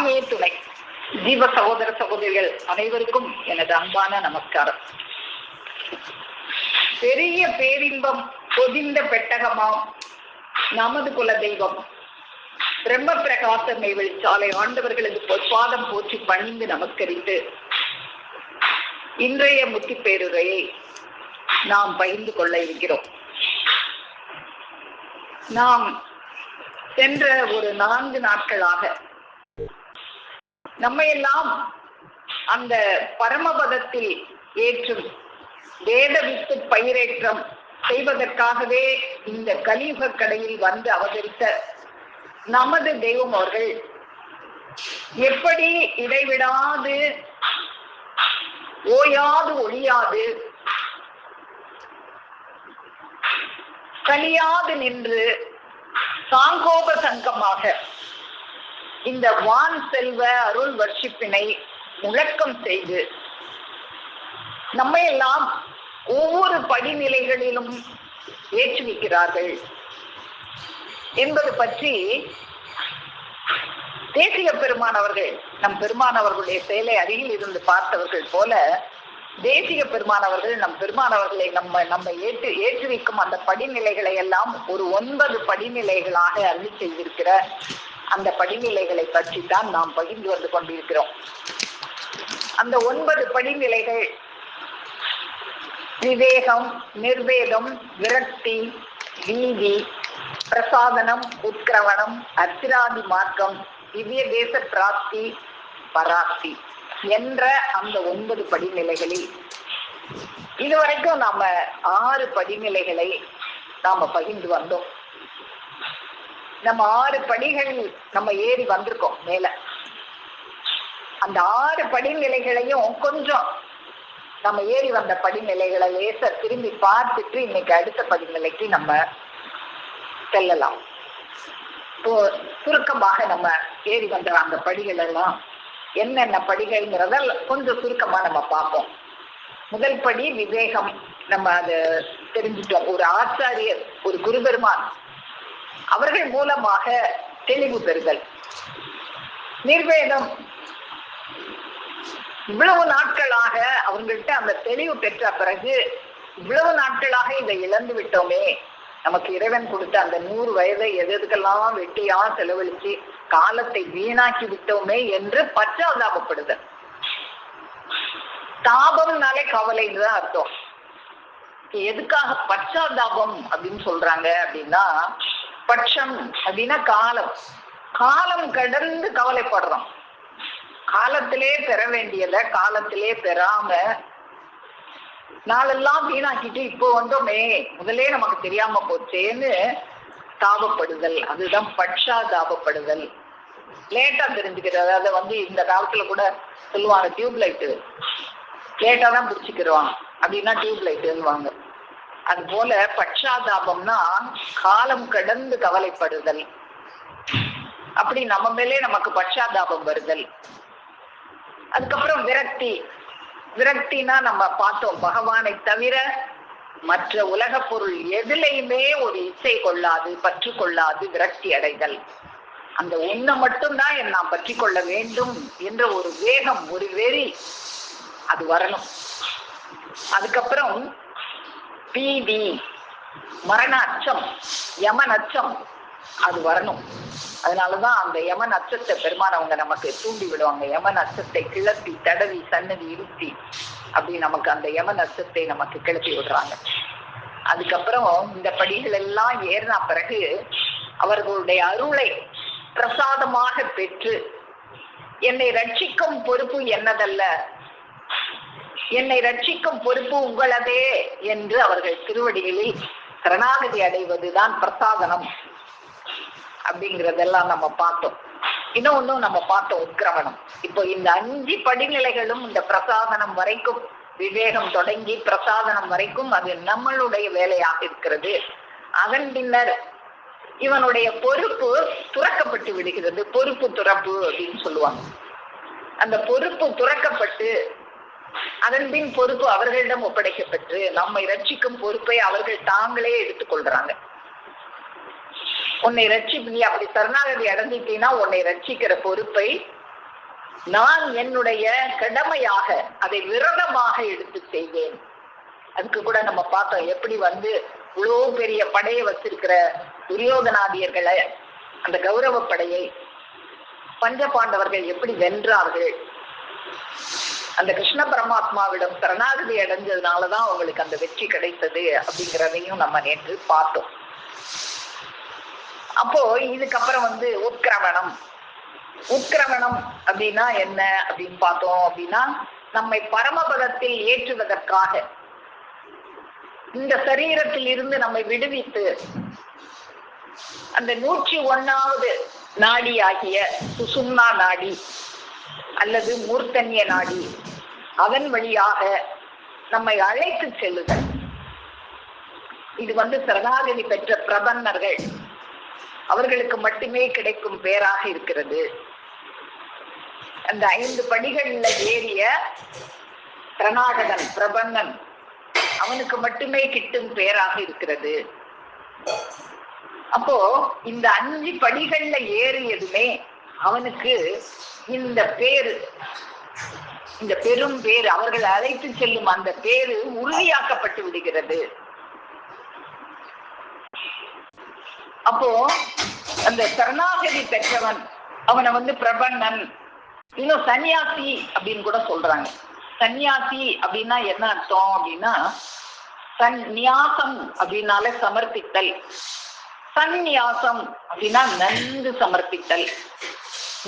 எல்லாமே துணை. ஜீவ சகோதர சகோதரிகள் அனைவருக்கும் எனது அன்பான நமஸ்காரம். பெரிய பேரின்பம் பொதிந்த பெட்டகமாம் நமது குல தெய்வம் பிரம்ம பிரகாசமை வெளிச்சாலை ஆண்டவர்களது பொற்பாதம் போற்றி பணிந்து நமஸ்கரித்து இன்றைய முத்தி பேருரையை நாம் பகிர்ந்து கொள்ள இருக்கிறோம். நாம் சென்ற ஒரு 4 நாட்களாக நம்மையெல்லாம் அந்த பரமபதத்தில் ஏற்றும் வேத வித்து பயிரேற்றம் செய்வதற்காகவே இந்த கலியுக கடையில் வந்து அவதரித்த நமது தெய்வம் அவர்கள் எப்படி இடைவிடாது ஓயாது ஒழியாது கலியாது நின்று சாங்கோப சங்கமாக இந்த வான் செல்வ அருள் வர்ஷிப்பினை முழக்கம் செய்து நம்மையெல்லாம் ஒவ்வொரு படிநிலைகளிலும் ஏற்றுவிக்கிறார்கள் என்பது பற்றி தேசிக பெருமானவர்கள் நம் பெருமானவர்களுடைய செயலை அருகில் இருந்து பார்த்தவர்கள் போல தேசிக பெருமானவர்கள் நம் பெருமானவர்களை நம்மை ஏற்றுவிக்கும் அந்த படிநிலைகளை எல்லாம் ஒரு 9 படிநிலைகளாக அருளி செய்திருக்கிற அந்த படிநிலைகளை பற்றி தான் நாம் பகிர்ந்து வந்து கொண்டிருக்கிறோம். அந்த 9 படிநிலைகள் விவேகம், நிர்வேதம், விரக்தி, வீதி, பிரசாதனம், உத்கிரவணம், அத்திராதி மார்க்கம், திவ்ய தேச பிராப்தி, பராப்தி என்ற அந்த 9 படிநிலைகளில் இதுவரைக்கும் நாம 6 படிநிலைகளை நாம பகிர்ந்து வந்தோம். நம்ம 6 படிகள் நம்ம ஏறி வந்திருக்கோம் மேல. அந்த 6 படிநிலைகளையும் கொஞ்சம் நம்ம ஏறி வந்த படிநிலைகளை லேச திரும்பி பார்த்துட்டு இன்னைக்கு அடுத்த படிநிலைக்கு நம்ம செல்லலாம். இப்போ சுருக்கமாக நம்ம ஏறி வந்த அந்த படிகள் எல்லாம் என்னென்ன படிகள்ங்கிறத கொஞ்சம் சுருக்கமா நம்ம பார்ப்போம். முதல் படி விவேகம். நம்ம அதை தெரிஞ்சுட்டோம். ஒரு ஆச்சாரியர், ஒரு குருபெருமான் அவர்கள் மூலமாக தெளிவு பெறுதல். நிர்வேதம், இவ்வளவு நாட்களாக அவங்கள்ட்ட அந்த தெளிவு பெற்ற பிறகு இவ்வளவு நாட்களாக இதை இழந்து விட்டோமே, நமக்கு இறைவன் கொடுத்த அந்த 100 வயதை எதுக்கெல்லாம் வெட்டியா செலவழிச்சு காலத்தை வீணாக்கி விட்டோமே என்று பச்சாதாபப்படுதல். தாபம்னாலே கவலைன்னு தான் அர்த்தம். எதுக்காக பச்சாதாபம் அப்படின்னு சொல்றாங்க அப்படின்னா, பட்சம் அப்படின்னா காலம். காலம் கடந்து கவலைப்படுறோம். காலத்திலே பெற வேண்டியதை காலத்திலே பெறாம நாளெல்லாம் வீணாக்கிட்டு இப்போ வந்தோமே, முதலே நமக்கு தெரியாம போச்சேன்னு தாபப்படுதல். அதுதான் பட்சாதாபப்படுதல். லேட்டா தெரிஞ்சுக்கிறது. அதை இந்த காலத்துல கூட சொல்லுவாங்க, டியூப் லைட்டு லேட்டா தான் பிடிச்சிக்கிறோம் அப்படின்னா டியூப் லைட்டுவாங்க. அது போல பட்சாதாபம்னா காலம் கடந்து கவலைப்படுதல். அப்படி நம்ம மேலே நமக்கு பட்சாதாபம் வருதல். அதுக்கப்புறம் விரக்தி. விரக்தினா நம்ம பார்த்தோம், பகவானை தவிர மற்ற உலக பொருள் எதிலையுமே ஒரு இச்சை கொள்ளாது, பற்று கொள்ளாது விரக்தி அடைதல். அந்த ஒன்றை மட்டும்தான் நான் பற்றி கொள்ள வேண்டும் என்ற ஒரு வேகம், ஒரு வெறி அது வரணும். அதுக்கப்புறம் பீதி, மரண அச்சம், யமன் அச்சம் அது வரணும். அதனாலதான் அந்த யமன் அச்சத்தை பெருமானவங்க நமக்கு தூண்டி விடுவாங்க. யமன் அச்சத்தை கிளப்பி தடவி சன்னதி இருத்தி அப்படி நமக்கு அந்த யமன் அச்சத்தை நமக்கு கிளப்பி விடுறாங்க. அதுக்கப்புறம் இந்த படிகள் எல்லாம் ஏறின பிறகு அவர்களுடைய அருளை பிரசாதமாக பெற்று என்னை ரட்சிக்கும் பொறுப்பு என்னதல்ல, என்னை ரட்சிக்கும் பொறுப்பு உங்களதே என்று அவர்கள் திருவடிகளில் சரணாகதி அடைவதுதான் பிரசாதனம் அப்படிங்கிறதெல்லாம் நம்ம பார்த்தோம். இன்னொன்னும் நம்ம பார்த்தோம், உத்கிரமணம். இப்போ இந்த 5 படிநிலைகளும் இந்த பிரசாதனம் வரைக்கும், விவேகம் தொடங்கி பிரசாதனம் வரைக்கும் அது நம்மளுடைய வேலையாக இருக்கிறது. அதன் பின்னர் இவனுடைய பொறுப்பு துறக்கப்பட்டு விடுகிறது. பொறுப்பு துறப்பு அப்படின்னு சொல்லுவாங்க. அந்த பொறுப்பு துறக்கப்பட்டு அதன் பின் பொறுப்பு அவர்களிடம் ஒப்படைக்கப்பட்டு நம்மை ரட்சிக்கும் பொறுப்பை அவர்கள் தாங்களே எடுத்துக்கொள்றாங்க. உன்னை ரட்சி, நீ அப்படி சரணாகதி அடைஞ்சிட்டீங்கன்னா உன்னை ரட்சிக்கிற பொறுப்பை நான் என்னுடைய கடமையாக அதை விரதமாக எடுத்து செய்வேன். அதுக்கு கூட நம்ம பார்த்தோம் எப்படி இவ்வளோ பெரிய படையை வச்சிருக்கிற துரியோதனாதியர்களை, அந்த கௌரவ படையை பஞ்ச பாண்டவர்கள் எப்படி வென்றார்கள். அந்த கிருஷ்ண பரமாத்மாவிடம் சரணாகதி அடைஞ்சதுனாலதான் அவங்களுக்கு அந்த வெற்றி கிடைத்தது அப்படிங்கிறதையும் நம்ம நேற்று பார்த்தோம். அப்போ இதுக்கப்புறம் உட்கிரவணம். உட்கிரவணம் அப்படின்னா என்ன அப்படின்னு பார்த்தோம் அப்படின்னா, நம்மை பரமபதத்தில் ஏற்றுவதற்காக இந்த சரீரத்தில் இருந்து நம்மை விடுவித்து அந்த 101வது நாடி ஆகிய சுசும்னா நாடி அல்லது மூர்த்தன்ய நாடி, அதன் வழியாக நம்மை அழைத்து செல்லுதல். இது சரணாகதி பெற்ற பிரபன்னர்கள் அவர்களுக்கு மட்டுமே கிடைக்கும் பேராக இருக்கிறது. அந்த 5 படிகள்ல ஏறிய சரணாகதன் பிரபன்னன் அவனுக்கு மட்டுமே கிட்டும் பேராக இருக்கிறது. அப்போ இந்த 5 படிகள்ல ஏறியதுமே அவனுக்கு இந்த பேரு, இந்த பெரும் பேரு, அவர்கள் அழைத்து செல்லும் அந்த பேரு உறுதியாக்கப்பட்டு விடுகிறது. அப்போ அந்த சரணாகதி பெற்றவன் அவனை பிரபன்னன், இன்னும் சன்னியாசி அப்படின்னு கூட சொல்றாங்க. சன்னியாசி அப்படின்னா என்ன அர்த்தம் அப்படின்னா, சந்நியாசம் அப்படின்னாலே சமர்ப்பித்தல், சந்நியாசம் அப்படின்னா நன்கு சமர்ப்பித்தல்,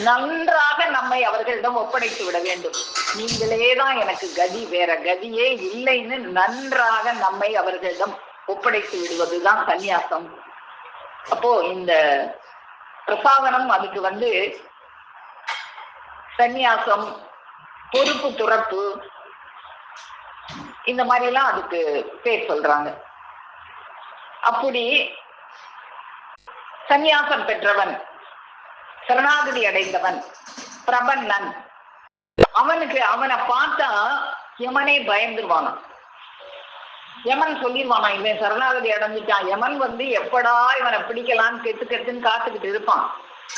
நன்றாக நம்மை அவர்களிடம் ஒப்படைத்து விட வேண்டும். நீங்களேதான் எனக்கு கதி, வேற கதியே இல்லைன்னு நன்றாக நம்மை அவர்களிடம் ஒப்படைத்து விடுவதுதான் சந்நியாசம். அப்போ இந்த பிரசாதனம் அதுக்கு சந்நியாசம், பொறுப்பு துறப்பு, இந்த மாதிரி எல்லாம் அதுக்கு பேர் சொல்றாங்க. அப்படி சந்நியாசம் பெற்றவன், சரணாகதி அடைந்தவன் பிரபன்னன், அவனை பார்த்தா யமனே பயந்துருவானா. யமன் சொல்லிடுவானா, இவன் சரணாகதி அடைஞ்சிட்டான். யமன் எப்படா இவனை பிடிக்கலான்னு கெட்டுன்னு காத்துக்கிட்டு இருப்பான்.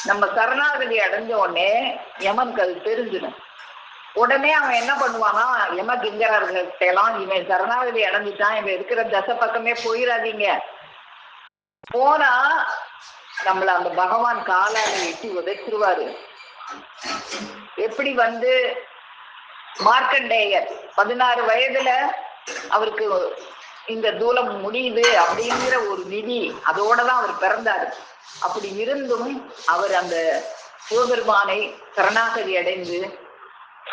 நம்ம சரணாகதி அடைஞ்ச உடனே யமனுக்கு அது தெரிஞ்சிடும். உடனே அவன் என்ன பண்ணுவானா, யம கிங்கரர்கள்லாம் இவன் சரணாகதி அடைஞ்சிட்டான், இவன் இருக்கிற தசை பக்கமே போயிடாதீங்க, போனா நம்மள அந்த பகவான் காலால எட்டி உதைச்சிருவாரு. எப்படி மார்க்கண்டேயர் 16 வயதுல அவருக்கு இந்த தூலம் முடியுது அப்படிங்கிற ஒரு விதி அதோடதான் அவர் பிறந்தாரு. அப்படி இருந்தும் அவர் அந்த சிவபெருமானை சரணாகதி அடைந்து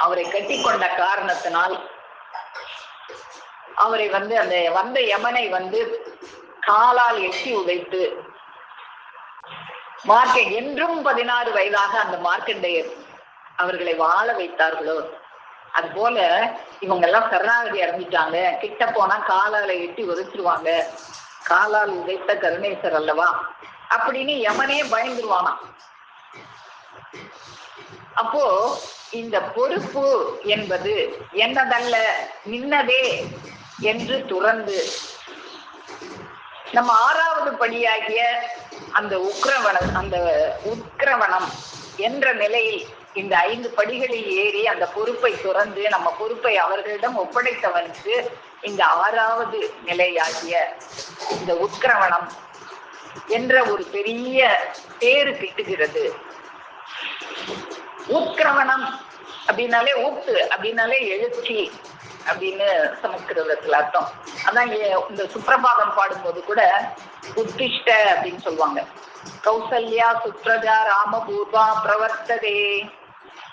அவரை கட்டி கொண்ட காரணத்தினால் அவரை அந்த யமனை காலால் எட்டி உதைத்து என்றும் 16 வயதாக அந்த மார்க்கண்டேயர் அவர்களை வாழ வைத்தார்களோ, அது போல இவங்க எல்லாம் சரணாகதி அடைஞ்சிட்டாங்க, கிட்ட போனா காலால எட்டி உதைச்சிருவாங்க, காலால் உதைத்த கருணேசர் அல்லவா அப்படின்னு யமனே பயந்துருவானா. அப்போ இந்த பொறுப்பு என்பது என்னதல்ல நின்னதே என்று துறந்து நம்ம 6வது படியாகிய அந்த உட்கிரவணம் என்ற நிலையில் இந்த 5 படிகளில் ஏறி அந்த பொறுப்பை துறந்து நம்ம பொறுப்பை அவர்களிடம் ஒப்படைத்தவனுக்கு இந்த 6வது நிலையாகிய இந்த உட்கிரவணம் என்ற ஒரு பெரிய பேரு கிட்டுகிறது. உட்கிரவணம் அப்படின்னாலே அப்படின்னாலே எழுச்சி அப்படின்னு சமஸ்கிருதத்துல அர்த்தம். அதான் இந்த சுப்ரபாதம் பாடும்போது கூட உத்திஷ்ட அப்படின்னு சொல்லுவாங்க. கௌசல்யா சுப்ரஜா ராமபூர்வா பிரவர்த்ததே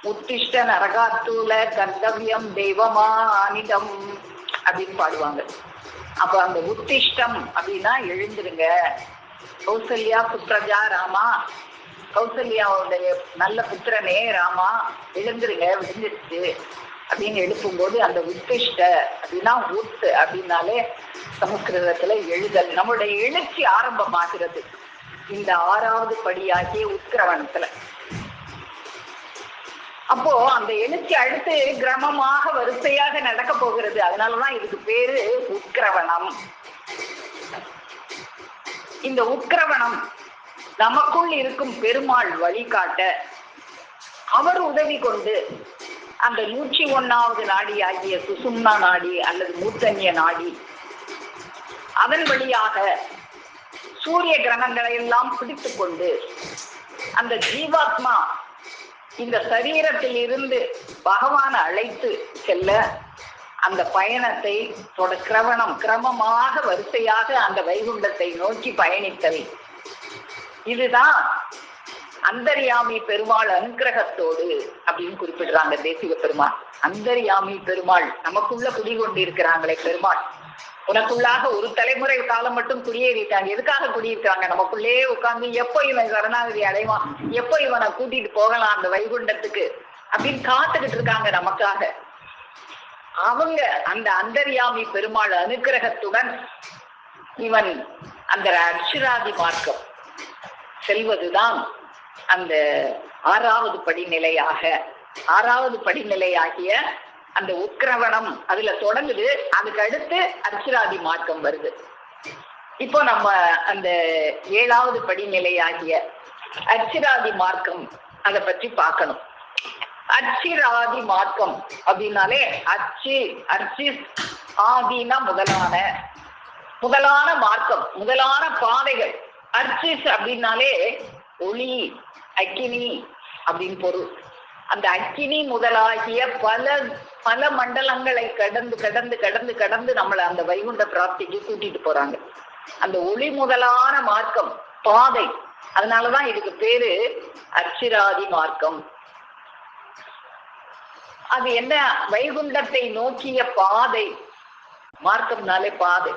உத்திஷ்ட நரகாத்தூல கர்த்தவியம் தெய்வமா ஆனிதம் அப்படின்னு பாடுவாங்க. அப்ப அந்த உத்திஷ்டம் அப்படின்னா எழுந்திருங்க. கௌசல்யா சுப்ரஜா ராமா, கௌசல்யாவுடைய நல்ல புத்திரனே ராமா எழுந்திருங்க, விழுந்துருச்சு அப்படின்னு எழுப்பும்போது அந்த உத்திஷ்ட அப்படின்னா உத்து அப்படின்னாலே சமஸ்கிருதத்துல எழுதல். நம்மளுடைய எழுச்சி ஆரம்பமாகிறது இந்த 6வது படியாகிய உட்கிரவணத்துல. அப்போ அந்த எழுச்சி அடுத்து கிரமமாக வரிசையாக நடக்க போகிறது. அதனாலதான் இதுக்கு பேரு உட்கிரவணம். இந்த உட்கிரவணம் நமக்குள் இருக்கும் பெருமாள் வழிகாட்ட அவர் உதவி கொண்டு அந்த 101வது நாடி ஆகிய சுசும்னா நாடி அல்லது மூர்த்தன்ய நாடி, அதன் வழியாக சூரிய கிரகங்களை எல்லாம் பிடித்து கொண்டு அந்த ஜீவாத்மா இந்த சரீரத்தில் இருந்து பகவான் அழைத்து செல்ல அந்த பயணத்தை கிரமமாக வரிசையாக அந்த வைகுண்டத்தை நோக்கி பயணித்தல். இதுதான் அந்தர்யாமி பெருமாள் அனுக்கிரகத்தோடு அப்படின்னு குறிப்பிடுறாங்க தேசிக பெருமாள். அந்தர்யாமி பெருமாள் நமக்குள்ள குடிகொண்டிருக்கிறாங்களே பெருமாள், உனக்குள்ளாக ஒரு தலைமுறை காலம் மட்டும் குடியேறிட்டாங்க. எதுக்காக குடியிருக்காங்க? நமக்குள்ளே உட்கார்ந்து எப்போ இவன் சரணாகதி அடைவான், எப்போ இவனை கூட்டிட்டு போகலாம் அந்த வைகுண்டத்துக்கு அப்படின்னு காத்துக்கிட்டு இருக்காங்க நமக்காக. அவங்க அந்த அந்தர்யாமி பெருமாள் அனுக்கிரகத்துடன் இவன் அந்த அக்ஷராதி மார்க்கம் செல்வதுதான் அந்த ஆறாவது படிநிலையாகிய அந்த உக்கிரவணம் அதுல தொடங்குது. அதுக்கு அடுத்து அர்ச்சிராதி மார்க்கம் வருது. இப்போ நம்ம அந்த 7வது படிநிலையாகிய அர்ச்சிராதி மார்க்கம் அதை பற்றி பார்க்கணும். அர்ச்சிராதி மார்க்கம் அப்படின்னாலே அர்ச்சிஸ் ஆதினா முதலான மார்க்கம், முதலான பாதைகள். அர்ச்சிஸ் அப்படின்னாலே ஒளி, அக்கினி அப்படின்னு பொருள். அந்த அக்கினி முதலாகிய பல மண்டலங்களை கடந்து நம்மளை அந்த வைகுண்ட பிராப்திக்கு கூட்டிட்டு போறாங்க. அந்த ஒளி முதலான மார்க்கம், பாதை. அதனாலதான் இதுக்கு பேரு அர்ச்சிராதி மார்க்கம். அது என்ன? வைகுண்டத்தை நோக்கிய பாதை. மார்க்கம்னாலே பாதை.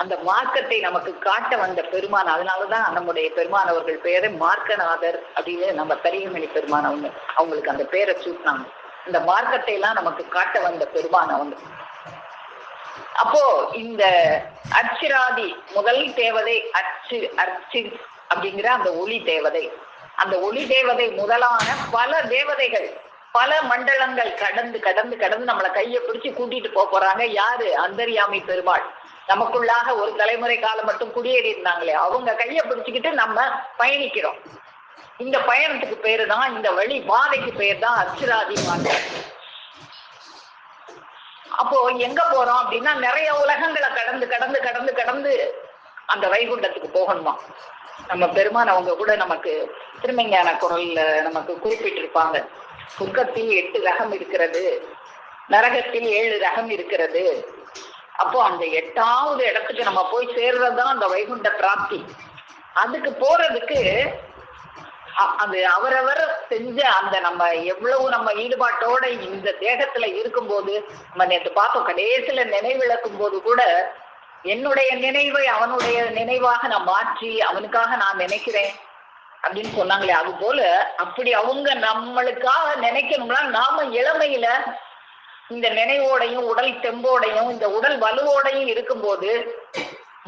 அந்த மார்க்கத்தை நமக்கு காட்ட வந்த பெருமான். அதனாலதான் நம்முடைய பெருமான் அவர்கள் பேரை மார்க்கநாதர் அப்படின்னு நம்ம தரியமணி பெருமான் அவங்களுக்கு அந்த பேரை சூட்டினாங்க. இந்த மார்க்கத்தை எல்லாம் நமக்கு காட்ட வந்த பெருமான் அவங்க. அப்போ இந்த அர்ச்சிராதி முதல் தேவதை அர்ச்சி அப்படிங்கிற அந்த ஒளி தேவதை. அந்த ஒளி தேவதை முதலான பல தேவதைகள், பல மண்டலங்கள் கடந்து நம்மளை கையை பிடிச்சு கூட்டிட்டு போறாங்க. யாரு? அந்தர்யாமி பெருமாள். நமக்குள்ளாக ஒரு தலைமுறை காலம் மட்டும் குடியேறி இருந்தாங்களே, அவங்க கையை பிடிச்சுக்கிட்டு நம்ம பயணிக்கிறோம். இந்த பயணத்துக்கு பேரு தான், இந்த வழி பாதைக்கு பேர் தான் அர்ச்சிராதி மார்க்கம். அப்போ எங்க போறோம் அப்படின்னா, நிறைய உலகங்களை கடந்து அந்த வைகுண்டத்துக்கு போகணுமா. நம்ம பெருமான் அவங்க கூட நமக்கு திருமஞான குரல்ல நமக்கு குறிப்பிட்டிருப்பாங்க. சொர்க்கத்தில் 8 ரகம் இருக்கிறது, நரகத்தில் 7 ரகம் இருக்கிறது. அப்போ அந்த 8வது இடத்துக்கு நம்ம போய் சேர்றதுதான் அந்த வைகுண்ட பிராப்தி. அதுக்கு போறதுக்கு அது அவரவர் செஞ்ச அந்த நம்ம எவ்வளவு நம்ம ஈடுபாட்டோட இந்த தேகத்துல இருக்கும்போது, நம்ம நேற்று பார்த்தோம் கடைசியில நினைவிழக்கும் போது கூட, என்னுடைய நினைவை அவனுடைய நினைவாக நான் மாற்றி அவனுக்காக நான் நினைக்கிறேன் அப்படின்னு சொன்னாங்களே. அது போல அப்படி அவங்க நம்மளுக்காக நினைக்கணும்னா நாம இளமையில இந்த நினைவோடையும் உடல் தெம்போடையும் இந்த உடல் வலுவோடையும் இருக்கும்போது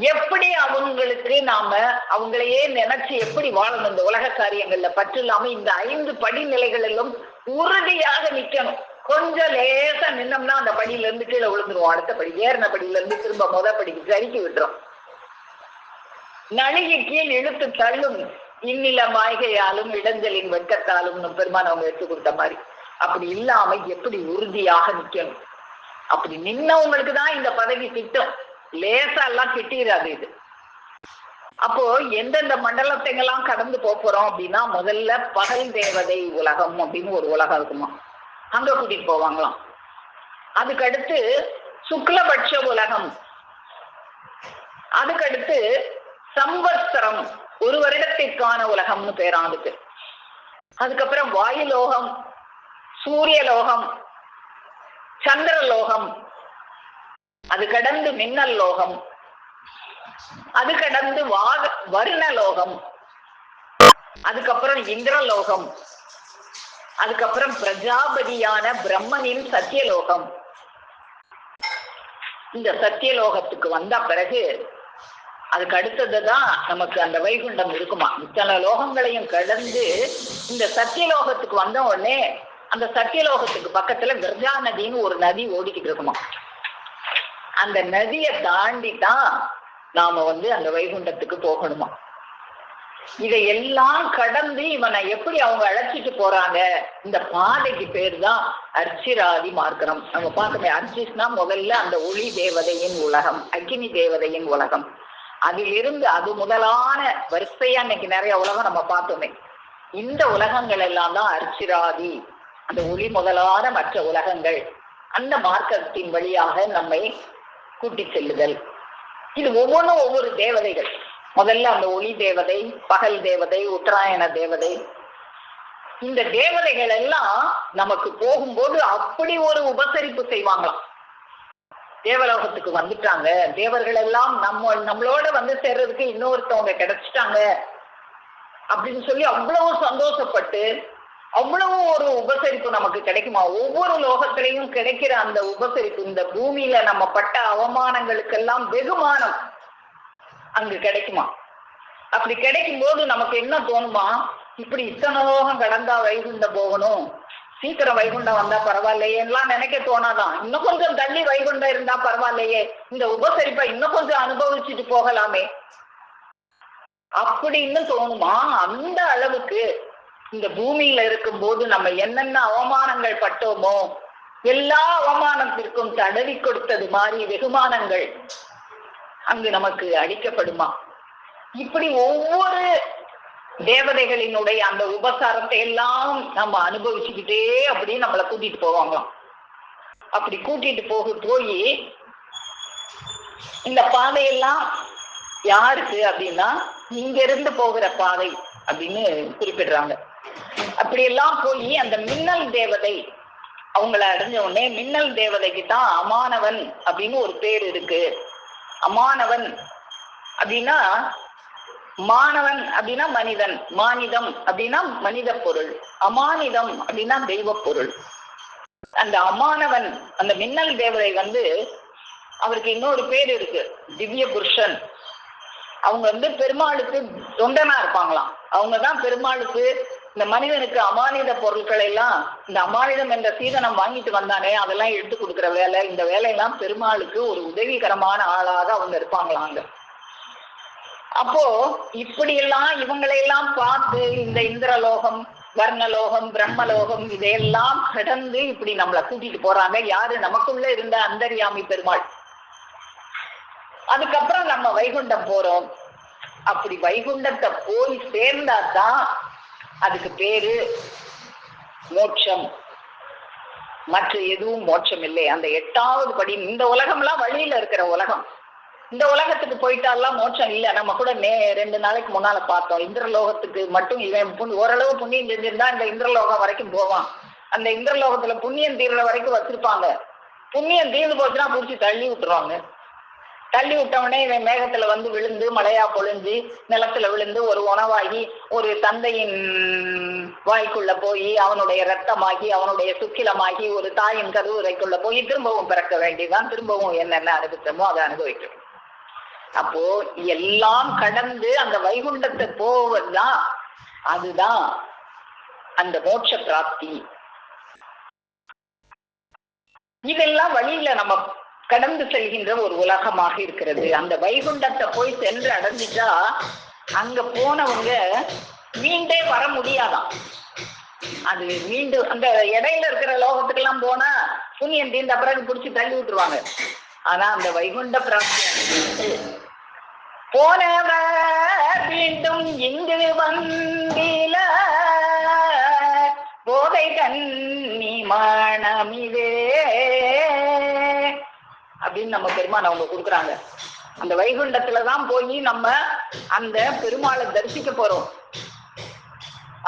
எப்படி அவங்களுக்கு நாம அவங்களையே நினைச்சு எப்படி வாழணும், இந்த உலக காரியங்கள்ல பற்று இல்லாம இந்த 5 படிநிலைகளிலும் உறுதியாக நிக்கணும். கொஞ்சம் லேசா நின்னோம்னா அந்த படியில இருந்து கீழே விழுந்துருவோம். அடுத்த படி ஏறின படியில இருந்து திரும்ப படிக்கு சரிக்கி விட்டுரும். நழுகி கீழ் இழுத்து தள்ளும் இன்னில மாய்கையாலும் இடைஞ்சலின் வெட்கத்தாலும் பெருமான் அவங்க எடுத்து கொடுத்த மாதிரி. அப்படி இல்லாம எப்படி உறுதியாக நிக்கணும். அப்படி நின்னவங்களுக்கு தான் இந்த பதவி கிட்டும். லேசா எல்லாம் கிட்டிராது இது. அப்போ எந்தெந்த மண்டலத்தைங்கெல்லாம் கடந்து போறோம் அப்படின்னா, முதல்ல பகல் தேவதை உலகம் அப்படின்னு ஒரு உலகம் இருக்குமா, அங்க கூட்டிட்டு போவாங்களாம். அதுக்கடுத்து சுக்லபட்ச உலகம், அதுக்கடுத்து சம்வத்சரம், ஒரு வருடத்திற்கான உலகம்னு பேரான் அதுக்கு. அதுக்கப்புறம் வாயுலோகம், சூரியலோகம், சந்திரலோகம், அது கடந்து மின்னல் லோகம், அது கடந்து வருணலோகம், அதுக்கப்புறம் இந்திரலோகம், அதுக்கப்புறம் பிரஜாபதியான பிரம்மனின் சத்தியலோகம். இந்த சத்தியலோகத்துக்கு வந்த பிறகு அதுக்கு அடுத்ததுதான் நமக்கு அந்த வைகுண்டம் இருக்குமா. இத்தனை லோகங்களையும் கடந்து இந்த சத்தியலோகத்துக்கு வந்த உடனே அந்த சத்தியலோகத்துக்கு பக்கத்துல விரஜா நதின்னு ஒரு நதி ஓடிக்கிட்டு இருக்குமா. அந்த நதியை தாண்டி தான் நாம அந்த வைகுண்டத்துக்கு போகணுமா. இதையெல்லாம் கடந்து இவனை எப்படி அவங்க அழைச்சிட்டு போறாங்க, இந்த பாதைக்கு பேர் தான் அர்ச்சிராதி மார்க்கம். நம்ம பார்த்தோமே, அர்ச்சிஸ்னா முதல்ல அந்த ஒளி தேவதையின் உலகம், அக்னி தேவதையின் உலகம். அதிலிருந்து அது முதலான வரிசையா இன்னைக்கு நிறைய உலகம் நம்ம பார்த்தோமே. இந்த உலகங்கள் எல்லாம் தான் அர்ச்சிராதி, அந்த ஒளி முதலான மற்ற உலகங்கள். அந்த மார்க்கத்தின் வழியாக நம்மை கூட்டி செல்லுதல். இது ஒவ்வொன்றும் ஒவ்வொரு தேவதைகள். முதல்ல அந்த ஒளி தேவதை, பகல் தேவதை, உத்தராயண தேவதை. இந்த தேவதைகள் எல்லாம் நமக்கு போகும்போது அப்படி ஒரு உபசரிப்பு செய்வாங்களாம். தேவலோகத்துக்கு வந்துட்டாங்க, தேவர்கள் எல்லாம் நம்மளோட வந்து சேர்றதுக்கு இன்னொருத்தவங்க கிடைச்சிட்டாங்க அப்படின்னு சொல்லி அவ்வளவு சந்தோஷப்பட்டு அவ்வளவு ஒரு உபசரிப்பு நமக்கு கிடைக்குமா. ஒவ்வொரு லோகத்திலையும் கிடைக்கிற அந்த உபசரிப்பு, இந்த பூமியில நம்ம பட்ட அவமானங்களுக்கெல்லாம் வெகுமானம் அங்கு கிடைக்குமா. அப்படி கிடைக்கும் போது நமக்கு என்ன தோணுமா, இப்படி இத்தனை லோகம் கடந்தா வைகுண்டம் போகணும், சீக்கிரம் வைகுண்டம் வந்தா பரவாயில்லையே எல்லாம் நினைக்க தோணாதான். இன்னும் கொஞ்சம் தள்ளி வைகுண்டம் இருந்தா பரவாயில்லையே, இந்த உபசரிப்பை இன்னும் கொஞ்சம் அனுபவிச்சுட்டு போகலாமே அப்படின்னு தோணுமா. அந்த அளவுக்கு இந்த பூமியில இருக்கும் போது நம்ம என்னென்ன அவமானங்கள் பட்டோமோ எல்லா அவமானத்திற்கும் தடவி கொடுத்தது மாதிரி வெகுமானங்கள் அங்கு நமக்கு அளிக்கப்படுமா. இப்படி ஒவ்வொரு தேவதைகளினுடைய அந்த உபசாரத்தை எல்லாம் நம்ம அனுபவிச்சுக்கிட்டே அப்படி நம்மளை கூட்டிட்டு போவாங்களாம். அப்படி கூட்டிட்டு போய் இந்த பாதையெல்லாம் யாருக்கு அப்படின்னா இங்க இருந்து போகிற பாதை அப்படின்னு குறிப்பிடுறாங்க. அப்படியெல்லாம் போய் அந்த மின்னல் தேவதை அவங்கள அடைஞ்ச உடனே, மின்னல் தேவதைக்கு தான் அமானவன் அப்படின்னு ஒரு பேர் இருக்கு. அமானவன் அப்படின்னா, மாணவன் அப்படின்னா மனிதன், மானிதம் அப்படின்னா மனித பொருள், அமானிதம் அப்படின்னா தெய்வ பொருள். அந்த அமானவன், அந்த மின்னல் தேவதை வந்து அவருக்கு இன்னொரு பேர் இருக்கு, திவ்ய புருஷன். அவங்க வந்து பெருமாளுக்கு தொண்டனா இருப்பாங்களாம். அவங்கதான் பெருமாளுக்கு இந்த மனிதனுக்கு அமானித பொருட்களை எல்லாம், இந்த அமானிதம் என்ற சீதனம் வாங்கிட்டு வந்தானே அதெல்லாம் எடுத்து கொடுக்குற வேலை, இந்த வேலையெல்லாம் பெருமாளுக்கு ஒரு உதவிகரமான ஆளாக அவங்க இருப்பாங்களாங்க. அப்போ இப்படியெல்லாம் இவங்களையெல்லாம் பார்த்து இந்த இந்திரலோகம், வர்ணலோகம், பிரம்மலோகம் இதையெல்லாம் கடந்து இப்படி நம்மளை கூட்டிட்டு போறாங்க. யாரு? நமக்குள்ள இருந்த அந்தர்யாமி பெருமாள். அதுக்கப்புறம் நம்ம வைகுண்டம் போறோம். அப்படி வைகுண்டத்தை போய் சேர்ந்தாதான் அதுக்கு பேரு மோட்சம். மற்ற எதுவும் மோட்சம் இல்லை. அந்த 8வது படி. இந்த உலகம்லாம் வழியில இருக்கிற உலகம். இந்த உலகத்துக்கு போயிட்டாலாம் மோட்சம் இல்லை. நம்ம கூட 2 நாளைக்கு முன்னால பார்த்தோம். இந்திரலோகத்துக்கு மட்டும் இவன் ஓரளவு புண்ணியம் செஞ்சிருந்தா இந்த இந்திரலோகம் வரைக்கும் போவான். அந்த இந்திரலோகத்துல புண்ணியம் தீர்ற வரைக்கும் வச்சிருப்பாங்க. புண்ணியம் தீர்ந்து போச்சுன்னா புடிச்சு தள்ளி விட்டுருவாங்க. தள்ளி விட்டவனே இவன் மேகத்துல வந்து விழுந்து, மழையா பொழிஞ்சு, நிலத்துல விழுந்து, ஒரு உணவாகி, ஒரு தந்தையின் வாய்க்குள்ள போய், அவனுடைய ரத்தமாகி, அவனுடைய சுக்கிலமாகி, ஒரு தாயின் கருவுரைக்குள்ள போய் திரும்பவும் பிறக்க வேண்டியதான். திரும்பவும் என்னென்ன அனுபவிச்சோமோ அதை அனுபவிக்கணும். அப்போ எல்லாம் கடந்து அந்த வைகுண்டத்தை போவதுதான், அதுதான் அந்த மோட்ச பிராப்தி. இதெல்லாம் வழியில நம்ம கடந்து செல்கின்ற ஒரு உலகமாக இருக்கிறது. அந்த வைகுண்டத்தை போய் சென்று அடைஞ்சிட்டா அங்க போனவங்க மீண்டே வர முடியாதான். அது மீண்டும் அந்த இடையில இருக்கிற லோகத்துக்கெல்லாம் போனா புண்ணியம் தீர்ந்த பிறகு பிடிச்சி தள்ளி விட்டுருவாங்க. ஆனா அந்த வைகுண்ட பிராப்தி போனவ மீண்டும் இங்கு வந்தில போதை கண்ணி மணமிதே அப்படின்னு நம்ம பெருமான் அவங்க கொடுக்குறாங்க. அந்த வைகுண்டத்துலதான் போய் நம்ம அந்த பெருமாளை தரிசிக்க போறோம்.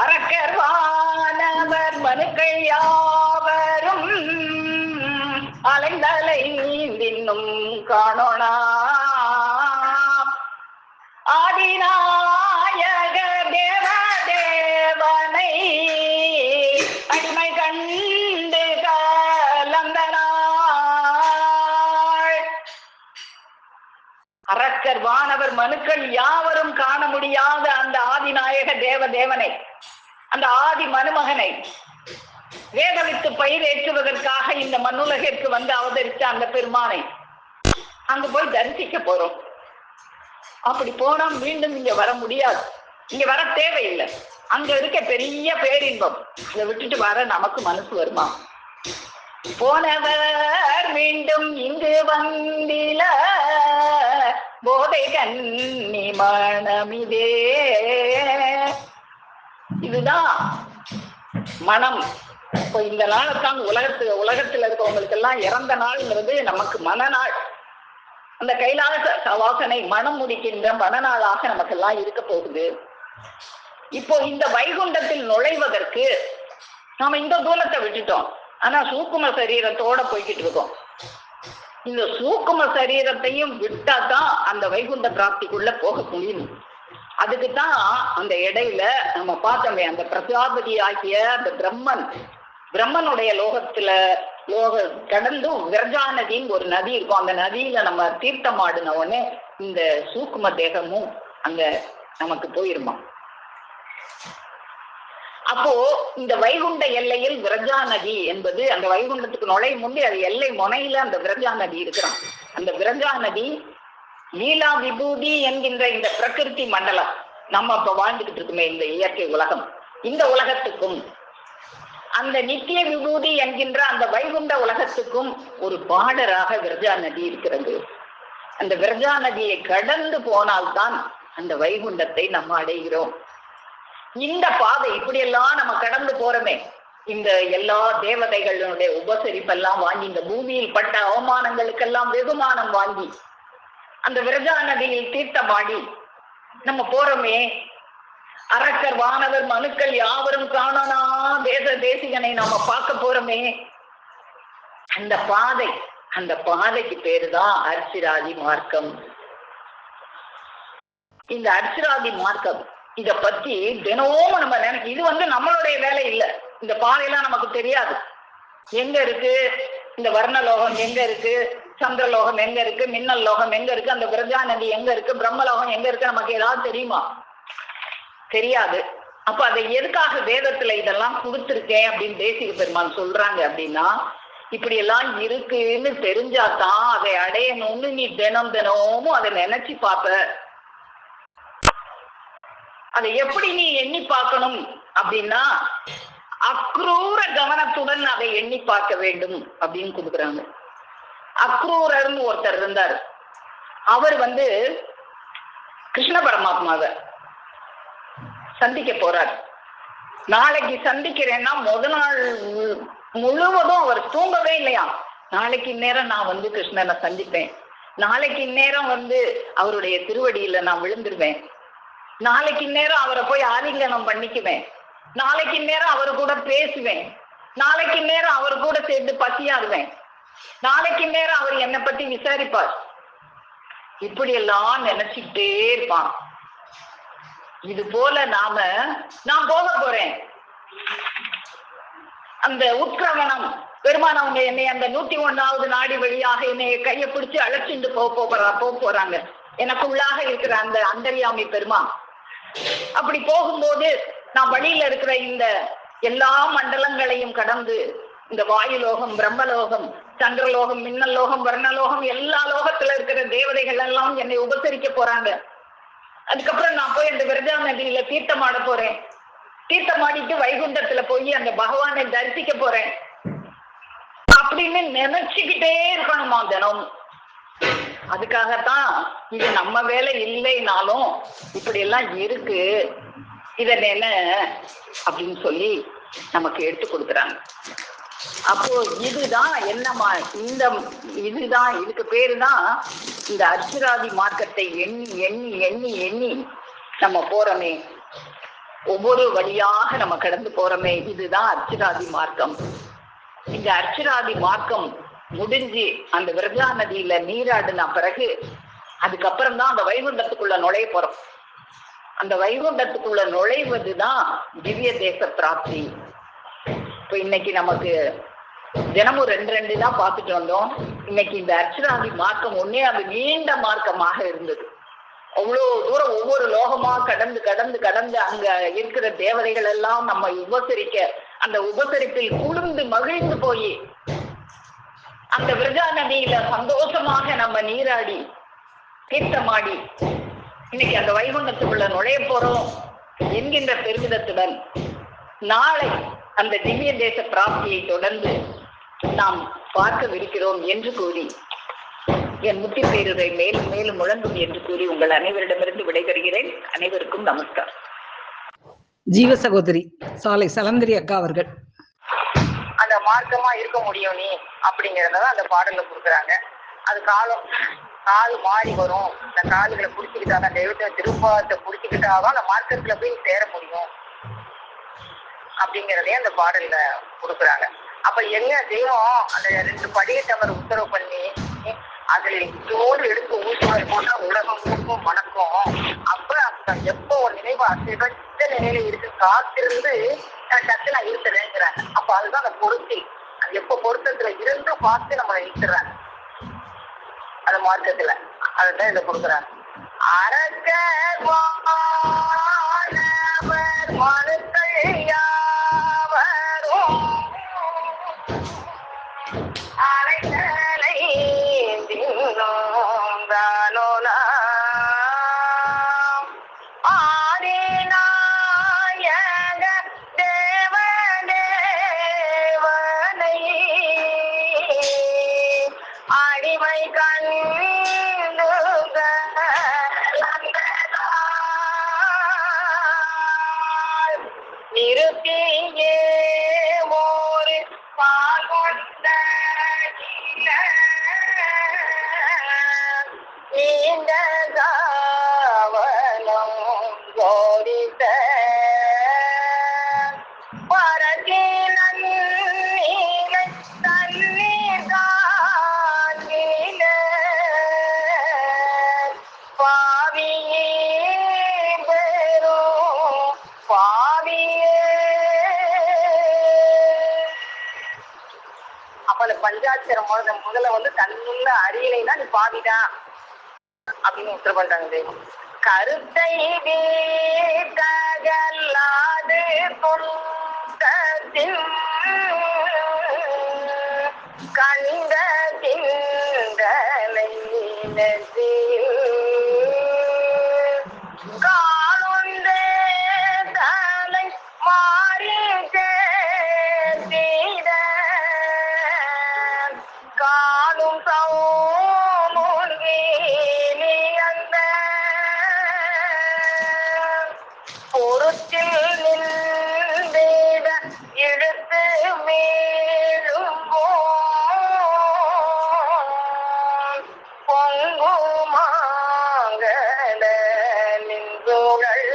அரக்கர்வானவர் மனுக்கள் யாவரும் அலைந்தலை இன்னும் காணோனா ஆதிநாயக தேவ தேவனை அடிமை கண்டு கலந்தனா. அரக்கர் வானவர் மனுக்கள் யாவரும் காண முடியாத அந்த ஆதிநாயக தேவ தேவனை, அந்த ஆதி மனுமகனை வேதவித்து பயிரேற்றுவதற்காக இந்த மண்ணுலகிற்கு வந்து அவதரித்த அந்த பெருமானை அங்கு போய் தரிசிக்க போறோம். அப்படி போனா மீண்டும் இங்க வர முடியாது. இங்க வர தேவையில்லை. அங்க இருக்க பெரிய பேரின்பம், அதை விட்டுட்டு வர நமக்கு மனசு வருமா? போனவர் மீண்டும் இங்கு வந்தில போதை கண்ணி மனமிதே. இதுதான் மனம். இப்போ இந்த நாளைத்தான் உலகத்துல இருக்கவங்களுக்கு எல்லாம் இறந்த நாள்ங்கிறது நமக்கு மனநாள். அந்த கைலாச வாசனை மனம் முடிக்கின்ற மனநாளாக நமக்கெல்லாம் இருக்க போகுது. இப்போ இந்த வைகுண்டத்தில் நுழைவதற்கு நாம இந்த தூரத்தை விட்டுட்டோம். ஆனா சூக்கும சரீரத்தோட போய்கிட்டு இருக்கோம். இந்த சூக்கும சரீரத்தையும் விட்டாதான் அந்த வைகுண்ட பிராப்திக்குள்ள போக முடியும். அதுக்குத்தான் அந்த இடையில நம்ம பார்த்தோமே, அந்த பிரஜாபதி ஆகிய அந்த பிரம்மனுடைய லோகத்துல கடந்து விரஜா நதின்னு ஒரு நதி இருக்கும். அந்த நதியில நம்ம தீர்த்தம் ஆடின உடனே இந்த சூக்கும தேகமும் அங்க நமக்கு போயிருமா. அப்போ இந்த வைகுண்ட எல்லையில் விரஜா நதி என்பது, அந்த வைகுண்டத்துக்கு நுழையும் முன்னே அது எல்லை முனையில அந்த விரஜா நதி இருக்கிறான். அந்த விரஜா நதி லீலா விபூதி என்கின்ற இந்த பிரகிருதி மண்டலம், நம்ம இப்ப வாழ்ந்துகிட்டு இருக்குமே இந்த இயற்கை உலகம், இந்த உலகத்துக்கும் அந்த நித்திய விபூதி என்கின்ற அந்த வைகுண்ட உலகத்துக்கும் ஒரு பார்டராக விரஜா நதி இருக்கிறது. அந்த விரஜா நதியை கடந்து போனால்தான் அந்த வைகுண்டத்தை நம்ம அடைகிறோம். இந்த பாதை இப்படியெல்லாம் நம்ம கடந்து போறோமே, இந்த எல்லா தேவதைகளுடைய உபசரிப்பெல்லாம் வாங்கி, இந்த பூமியில் பட்ட அவமானங்களுக்கெல்லாம் வெகுமானம் வாங்கி, அந்த விரஜா நதியில் தீர்த்தமாடி நம்ம போறோமே. அரக்கர் வானவர் மனுக்கள் யாவரும் காணனா தேசிகனை நாம பார்க்க போறோமே. அந்த பாதைக்கு பேருதான் அர்ச்சிராதி மார்க்கம். இந்த அர்ச்சிராதி மார்க்கம் இத பத்தி தினமும் நம்ம இது நம்மளுடைய வேலை இல்லை. இந்த பாதையெல்லாம் நமக்கு தெரியாது. எங்க இருக்கு இந்த வர்ணலோகம், எங்க இருக்கு சந்திரலோகம், எங்க இருக்கு மின்னல் லோகம், எங்க இருக்கு அந்த விரஜா நதி, எங்க இருக்கு பிரம்மலோகம், எங்க இருக்கு, நமக்கு ஏதாவது தெரியுமா? தெரியாது. அப்ப அதை எதுக்காக வேதத்துல இதெல்லாம் கொடுத்துருக்கேன் அப்படின்னு தேசிக பெருமான் சொல்றாங்க அப்படின்னா, இப்படி எல்லாம் இருக்குன்னு தெரிஞ்சாதான் அதை அடையணும்னு நீ தினமும் அதை நினைச்சு பார்ப்ப. அதை எப்படி நீ எண்ணி பார்க்கணும் அப்படின்னா, அக்ரூர கவனத்துடன் அதை எண்ணி பார்க்க வேண்டும் அப்படின்னு கொடுக்குறாங்க. அக்ரூரர்னு ஒருத்தர் இருந்தார். அவர் கிருஷ்ண பரமாத்மாவை சந்திக்க போறார். நாளைக்கு சந்திக்கிறேன்னா முதல் நாள் முழுவதும் அவர் தூங்கவே இல்லையா. நாளைக்கு நேரம் நான் கிருஷ்ணனை சந்திப்பேன், நாளைக்கு நேரம் அவருடைய திருவடியில நான் விழுந்துருவேன், நாளைக்கு நேரம் அவரை போய் ஆலிங்கனம் பண்ணிக்குவேன், நாளைக்கு நேரம் அவரு கூட பேசுவேன், நாளைக்கு நேரம் அவர் கூட சேர்ந்து பசியாடுவேன், நாளைக்கு நேரம் அவர் என்னை பத்தி விசாரிப்பார். இப்படி எல்லாம் நினைச்சுக்கிட்டே இருப்பான். இது போல நான் போக போறேன். அந்த உட்கிரமணம் பெருமான் அவங்க என்னை அந்த 101வது நாடி வழியாக என்னை கையை பிடிச்சு அழைச்சிட்டு போறாங்க. எனக்குள்ளாக இருக்கிற அந்த அந்தர்யாமி பெருமான். அப்படி போகும்போது நான் வழியில இருக்கிற இந்த எல்லா மண்டலங்களையும் கடந்து இந்த வாயுலோகம், பிரம்மலோகம், சந்திரலோகம், மின்னல் லோகம், வர்ணலோகம், எல்லா லோகத்துல இருக்கிற தேவதைகள் எல்லாம் என்னை உபசரிக்க போறாங்க. அதுக்கப்புறம் நான் போய் அந்த விரஜா நதியில தீர்த்தமாட போறேன். தீர்த்தமாடிட்டு வைகுண்டத்துல போய் அந்த பகவானை தரிசிக்க போறேன் அப்படின்னு நினைச்சுக்கிட்டே இருக்கணுமா தினம். அதுக்காகத்தான் இது நம்ம வேலை இல்லைனாலும் இப்படி எல்லாம் இருக்கு, இத என்ன அப்படின்னு சொல்லி நமக்கு எடுத்து கொடுக்குறாங்க. அப்போ இதுதான் என்னமா இதுதான் இதுக்கு பேருதான் இந்த அர்ச்சிராதி மார்க்கத்தை எண்ணி எண்ணி எண்ணி எண்ணி நம்ம போறோமே, ஒவ்வொரு வழியாக நம்ம கடந்து போறோமே, இதுதான் அர்ச்சிராதி மார்க்கம். இந்த அர்ச்சிராதி மார்க்கம் முடிஞ்சு அந்த விரஜா நதியில நீராடின பிறகு அதுக்கப்புறம் தான் அந்த வைகுண்டத்துக்குள்ள நுழைய போறோம். அந்த வைகுண்டத்துக்குள்ள நுழைவதுதான் திவ்ய தேச பிராப்தி. இப்ப இன்னைக்கு நமக்கு தினமும் 2 தான் பார்த்துட்டு வந்தோம். இன்னைக்கு இந்த அர்ச்சிராதி மார்க்கம் ஒன்னே அது நீண்ட மார்க்கமாக இருந்தது. அவ்வளோ தூரம் ஒவ்வொரு லோகமா கடந்து கடந்து கடந்து அங்க இருக்கிற தேவதைகள் எல்லாம் நம்ம உபசரிக்க, அந்த உபசரிப்பில் குளிர்ந்து மகிழ்ந்து போய் அந்த விரஜா நதியில சந்தோஷமாக நம்ம நீராடி தீர்த்தமாடி இன்னைக்கு அந்த வைகுண்டத்துக்குள்ள நுழைய போறோம் என்கின்ற பெருமிதத்துடன் நாளை அந்த திவ்ய தேச பிராப்தியை தொடர்ந்து நாம் பார்க்கவிருக்கிறோம் என்று கூறி என் முத்தி பேருரை மேலும் மேலும் முழங்கும் என்று கூறி உங்கள் அனைவரிடமிருந்து விடைபெறுகிறேன். அனைவருக்கும் நமஸ்கார். ஜீவ சகோதரி சாலை சலந்திரி அக்கா அவர்கள் அந்த மார்க்கமா இருக்க முடியும் நீ அப்படிங்கறதான் அந்த பாடல்ல கொடுக்குறாங்க. அது காது மாறி வரும். இந்த காதுகளை புடிச்சுக்கிட்டாதான் தெய்வத்தை திருப்பாத்தை புடிச்சுக்கிட்டாதான் அந்த மார்க்கத்துல போய் சேர முடியும் அப்படிங்கிறதையும் அந்த பாடல்ல கொடுக்குறாங்க. அப்ப எங்க தெய்வம் அந்த 2 படியத்தவர் உத்தரவு பண்ணி அதுல தோடு எடுத்து ஊசுவது போட்டா உலகம் மூக்கும் மணக்கும். அப்ப எப்போ ஒரு நினைவு அசிவத்த நிலையில இருக்கு காத்திருந்து டக்கு நான் இருக்கிறேங்கிறாங்க. அப்ப அதுதான் அந்த பொருத்தி. அது எப்ப பொருத்தத்துல இருந்து பார்த்து நம்மளை இருக்கிறாங்க அந்த மார்க்கத்துல. அதுதான் இதை கொடுக்குறாங்க. அரக்கர் மனுக்கள் யாவரும் அரைத்தலை ஆதிநாயக தேவதேவனை அடிமை கண்ணுக நிறுத்தியே ஒரு பால்கொண்ட நீண்ட காவலம் கோரித்த பரத்தினன் நீலை தண்ணீர் காண்கின பாவியே பெரும் பாவியே. அப்ப அந்த பஞ்சாட்சரம் முதல்ல வந்து தன்னுள்ள அறியலைன்னா நீ பாவிதான் அப்படின்னு உத்தரவு பண்றாங்க தெய்வம். கருத்தை வீட்டகல்லாது கொண்டதின் கண்ட திண்டலை காலுண்டே தலை மாறி தீர காலும் சௌமுகி அந்த பொருத்தில் நின்றேட இழுத்து மேலும் பொங்குமாங்கட நின்றுகள்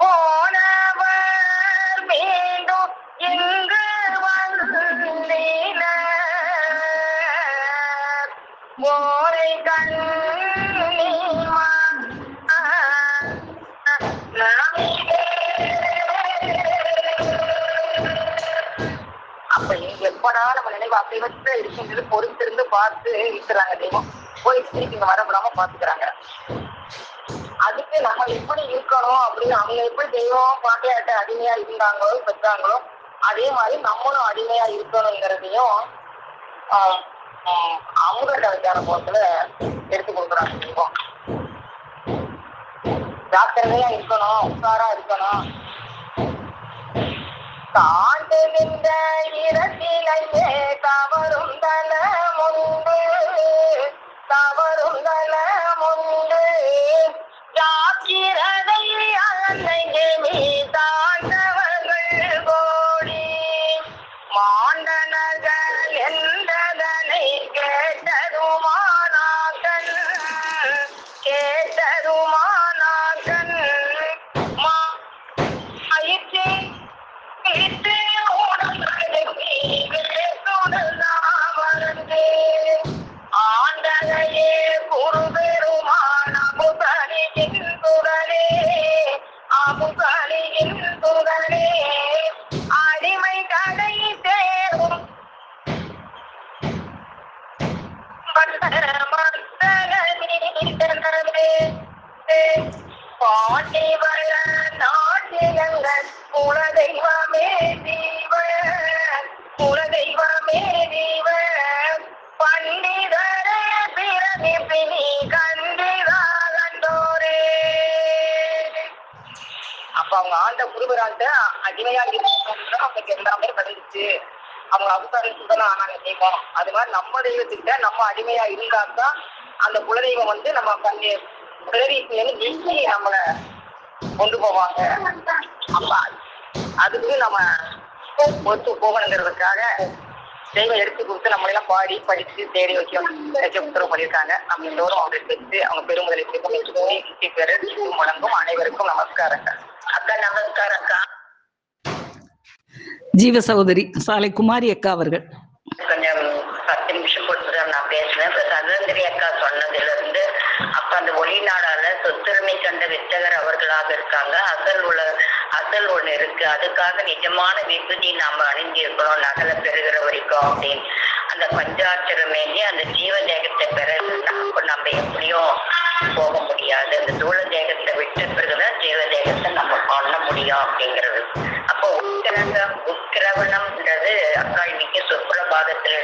போனவர் மீண்டும் இங்கு வந்தீன ஓரை கண்ணீமா அப்ப நீங்க எப்படா நம்ம நினைவு அப்படிவற்ற இருக்கின்றது பொறுத்திருந்து பார்த்து இருக்கிறாங்க தெய்வம். போயிட்டு திருப்பி இங்க வரப்படாம பாத்துக்கிறாங்க. அதுக்கு நம்ம எப்படி இருக்கணும் அப்படின்னு அவங்க எப்படி தெய்வம் பாட்டையாட்ட அடிமையா இருந்தாங்களோ பெற்றாங்களோ அதே மாதிரி நம்மளும் அடிமையா இருக்கணுங்கிறதையும் அவங்க விசார போத்துல எடுத்து கொடுக்குறாங்க தெய்வம். ஜாக்கிரதையா இருக்கணும், உஷாரா இருக்கணும். தாண்டுகின்ற இடத்திலேயே தவறும் தலமுண்டு தவறும் தலமுண்டு ஜாக்கிரதை அன்னைக்கு மீதாண்டவர்கள் கோடி மாண்டனர்கள் என்றதனை கேட்டதுமானாக்கன் கேட்டதுமானாக்கன் மாயிற்சி ஆண்டகையே குருபெருமான அமுதனியின் துகளே அமுதனியின் துகளே அடிமை கடை தேரும் பாட்டி வள நாட்டிலங்கள் குலதெய்வமே தீவ குலதெய்வமே தீவ பண்டிதரே பிறவி பிணி கண்டிதா கண்டோரே அப்ப அவங்க ஆண்ட முருகராண்ட அடிமையா இருக்கணும் அவங்களுக்கு எல்லாமே பதிலுச்சு. அவங்க அவதாரம் ஆனாங்க தெய்வம். அது மாதிரி நம்ம தெய்வத்துக்கிட்ட நம்ம அடிமையா இருந்தாதான் அந்த குலதெய்வம் வந்து நம்ம பண்ணி பிறவிக்கு நீக்கி நம்மளை கொண்டு போவாங்க. அப்ப அதுக்கு நம்ம ஒத்து போகணுங்கிறதுக்காக தெய்வம் எடுத்து கொடுத்து நம்மளெல்லாம் பாடி படிச்சு தேடி வைக்க உத்தரவு பண்ணியிருக்காங்க. நம்ம எல்லோரும் அவங்களுக்கு வச்சு அவங்க பெருமுதலை பெற முழங்கும். அனைவருக்கும் நமஸ்காரங்க. அக்கா நமஸ்காரம் அக்கா. ஜீவ சகோதரி சாலை குமாரி அக்கா அவர்கள். கொஞ்சம் 10 நிமிஷம் கொடுத்துதான் நான் பேசுனேன். இப்ப சகோதரி அக்கா சொன்னதுல இருந்து அப்ப அந்த ஒளிநாடால சொத்துரிமை கண்ட வித்தகர் அவர்களாக இருக்காங்க. அசல் ஒண்ணு இருக்கு. அதுக்காக நிஜமான விபூதி நாம அணிஞ்சிருக்கிறோம் நகலை பெறுகிற வரைக்கும் அப்படின்னு. அந்த பஞ்சாட்சரமேங்கி அந்த ஜீவ தேகத்தை பெற நம்ம எப்படியும் போக முடியாது. அந்த தூள தேகத்தை விட்ட பிறகுதான் ஜீவ தேகத்தை நம்ம பண்ண முடியும் அப்படிங்கிறது. அப்போ உட்கிரவணம்ன்றது அக்கா இன்னைக்கு சுப்ரபாதத்துல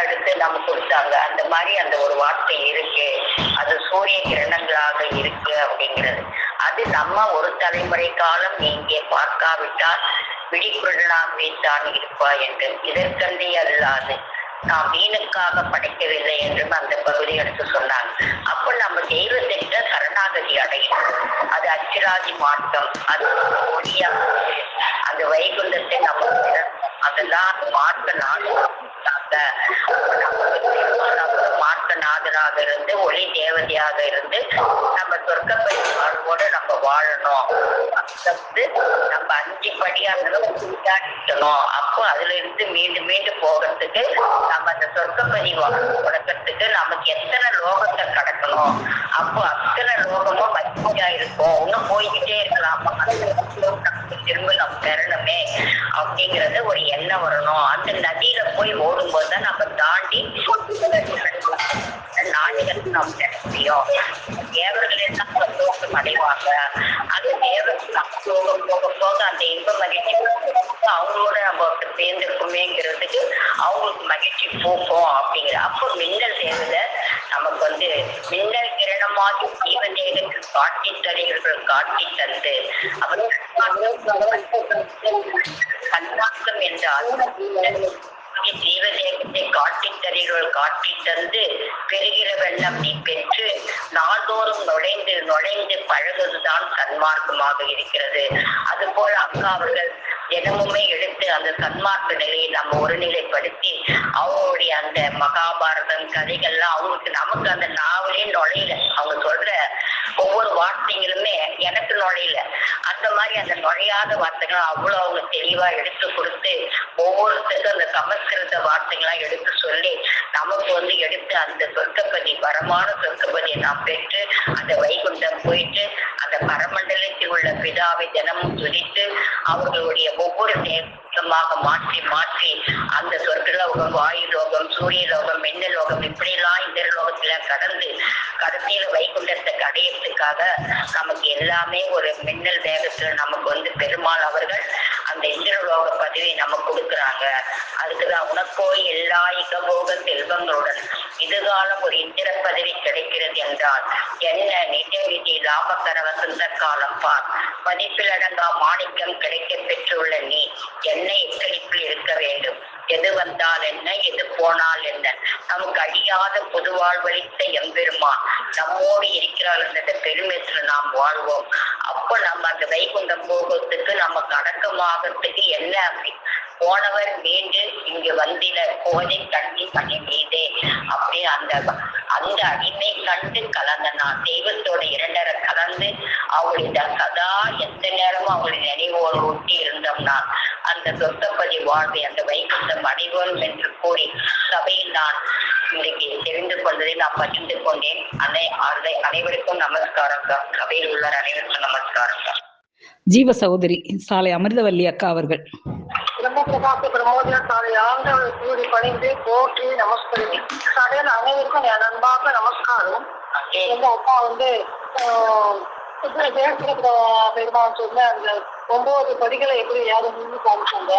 எடுத்து நம்ம கொடுத்தாங்க. அந்த மாதிரி அந்த ஒரு வார்த்தை இருக்கு. அது சூரிய கிரணங்களாக இருக்கு அப்படிங்கிறது. அது நம்ம ஒரு தலைமுறை காலம் நீங்க பார்க்காவிட்டால் விழிப்புணர்வாகவே தான் இருப்பா என்று. இதற்கன்றி அல்லாது நாம் வீணுக்காக படைக்கவில்லை என்றும் அந்த பகுதி எடுத்து சொன்னாங்க. அப்ப நம்ம தெய்வத்திட்ட சரணாகதி அடையணும். அது அச்சிராதி மாற்றம். அது ஒளியா அந்த வைகுண்டத்தை நம்ம அதெல்லாம் மார்க்கநாதராக இருந்து ஒளி தேவதையாக இருந்து நம்ம சொர்க்கப்படி வாழ்வோடு நம்ம வாழணும். நம்ம 5 படியா நிக்கணும். அப்போ அதுல இருந்து மீண்டும் மீண்டும் போகிறதுக்கு நம்ம அந்த சொர்க்கப்பதி உடக்கிறதுக்கு நமக்கு எத்தனை லோகத்தை கடக்கணும். அப்போ அத்தனை லோகமும் மகிழ்ச்சியா இருக்கும். இன்னும் போய்கிட்டே இருக்கலாமா, திரும்ப நம்ம பெறணுமே அப்படிங்கறது ஒரு எண்ணம் வரணும். அந்த நதியில போய் ஓடும்போது தான் நம்ம தாண்டி நாடுகளுக்கு நாம் பெற முடியும். தேவர்களே தான் சந்தோஷம் அடைவாங்க. அந்த தேவர்கள் போக போக அந்த இன்ப மகிழ்ச்சி அவங்களோட நம்ம சேர்ந்திருக்குமேங்கிறதுக்கு அவங்களுக்கு மகிழ்ச்சி போக்கும் அப்படிங்கிற. அப்போ மின்னல் தேவதை நமக்கு வந்து மின்னல் கிரணமாகி ஜீவதேகத்தில் காட்டி தருகிறர்கள் காட்டி தந்து அவர் கண்ணாக்கம் என்றால் ஜீவதேகத்தை காட்டி தருகிறவர்கள் காட்டி தந்து பெறுகிற வெள்ளம் நீ பெற்று நாள்தோறும் நுழைந்து பழகுவதுதான் சன்மார்க்கமாக இருக்கிறது. அது போல அக்கா அவர்கள் தினமுமே எடுத்து அந்த சன்மார்க்க நிலையை நம்ம ஒருநிலைப்படுத்தி அவங்களுடைய அந்த மகாபாரதம் கதைகள்லாம் அவங்களுக்கு நமக்கு அந்த நாவலே நுழையில. அவங்க சொல்ற ஒவ்வொரு வார்த்தைகளுமே எனக்கு நுழையில. அந்த மாதிரி அந்த நுழையாத வார்த்தைகள் அவ்வளவு அவங்க தெளிவா எடுத்து கொடுத்து ஒவ்வொருத்தருக்கும் அந்த சமஸ்கிருத வார்த்தைகள்லாம் எடுத்து சொல்லி நமக்கு வந்து எடுத்து அந்த சொர்க்கப்பதி வரமான சொர்க்கப்பதியை நாம் பெற்று அந்த வைகுண்டம் போயிட்டு அந்த பரமண்டலத்தில் உள்ள பிதாவை தினமும் துதித்து அவர்களுடைய ஒவ்வொரு நேரமாக மாற்றி அந்த சொர்க்கலோகம், வாயு லோகம், சூரிய லோகம், மின்ன லோகம் இப்படியெல்லாம் இந்த லோகத்துல கடந்து கடைசியில வைகுண்டத்தை அடையறதுக்காக நமக்கு எல்லாமே ஒரு மின்னல் வேகத்துல நமக்கு வந்து பெருமாள் அவர்கள் அந்த இந்திரலோக பதவி நமக்கு கொடுக்குறாங்க. அதுக்குதான் உனக்கோ எல்லா இகபோக செல்வங்களுடன் இதுகாலம் ஒரு இந்திர பதவி கிடைக்கிறது என்றால் என்ன நிஜ விதி லாபகர வசந்த காலம் பார். மதிப்பில் அடங்கா மாணிக்கம் கிடைக்க பெற்றுள்ள நீ என்ன எக்களிப்பில் இருக்க வேண்டும். எது வந்தால் என்ன, எது போனால் என்ன, நமக்கு அழியாத பொதுவாழ்வளித்த எம்பெருமான் நம்மோடு இருக்கிறார் என்ற பெருமைத்துல நாம் வாழ்வோம். அப்போ நம்ம அந்த வைகுண்டம் போகிறதுக்கு நமக்கு அடக்கமாகறதுக்கு என்ன அப்படி போனவர் மீண்டு இங்கு வந்தில கோதை கண்டி மணி மீதே அப்படி அந்த அடிமை கண்டு கலந்த நான் தெய்வத்தோட 2 கலந்து அவங்களுடைய சதா எந்த நேரமும் அவங்களுடைய நினைவோடு ஒட்டி இருந்தோம்னா அந்த சொத்தப்பதி வாழ்வை அந்த வைகுண்டம் அடைவோம் என்று கூறி சபையில் நான் இன்றைக்கு தெரிந்து கொண்டதை நான் பகிர்ந்து கொண்டேன். அனைவருக்கும் நமஸ்காரம். சபையில் உள்ள அனைவருக்கும் நமஸ்காரம். ஜீவ சகோதரி சாலை அமிர்தவல்லி அக்கா அவர்கள். பிரம்மபிரகாச பிரமோதன சாலை ஆண்டவரை கூடி பணிந்து போற்றி நமஸ்கரி. சபையில் அனைவருக்கும் என் அன்பாக நமஸ்காரம். எங்க அப்பா வந்து பெருமாள் சொன்ன அந்த 9 படிகளை எப்படி யாரும் நின்று காமிச்சாங்க.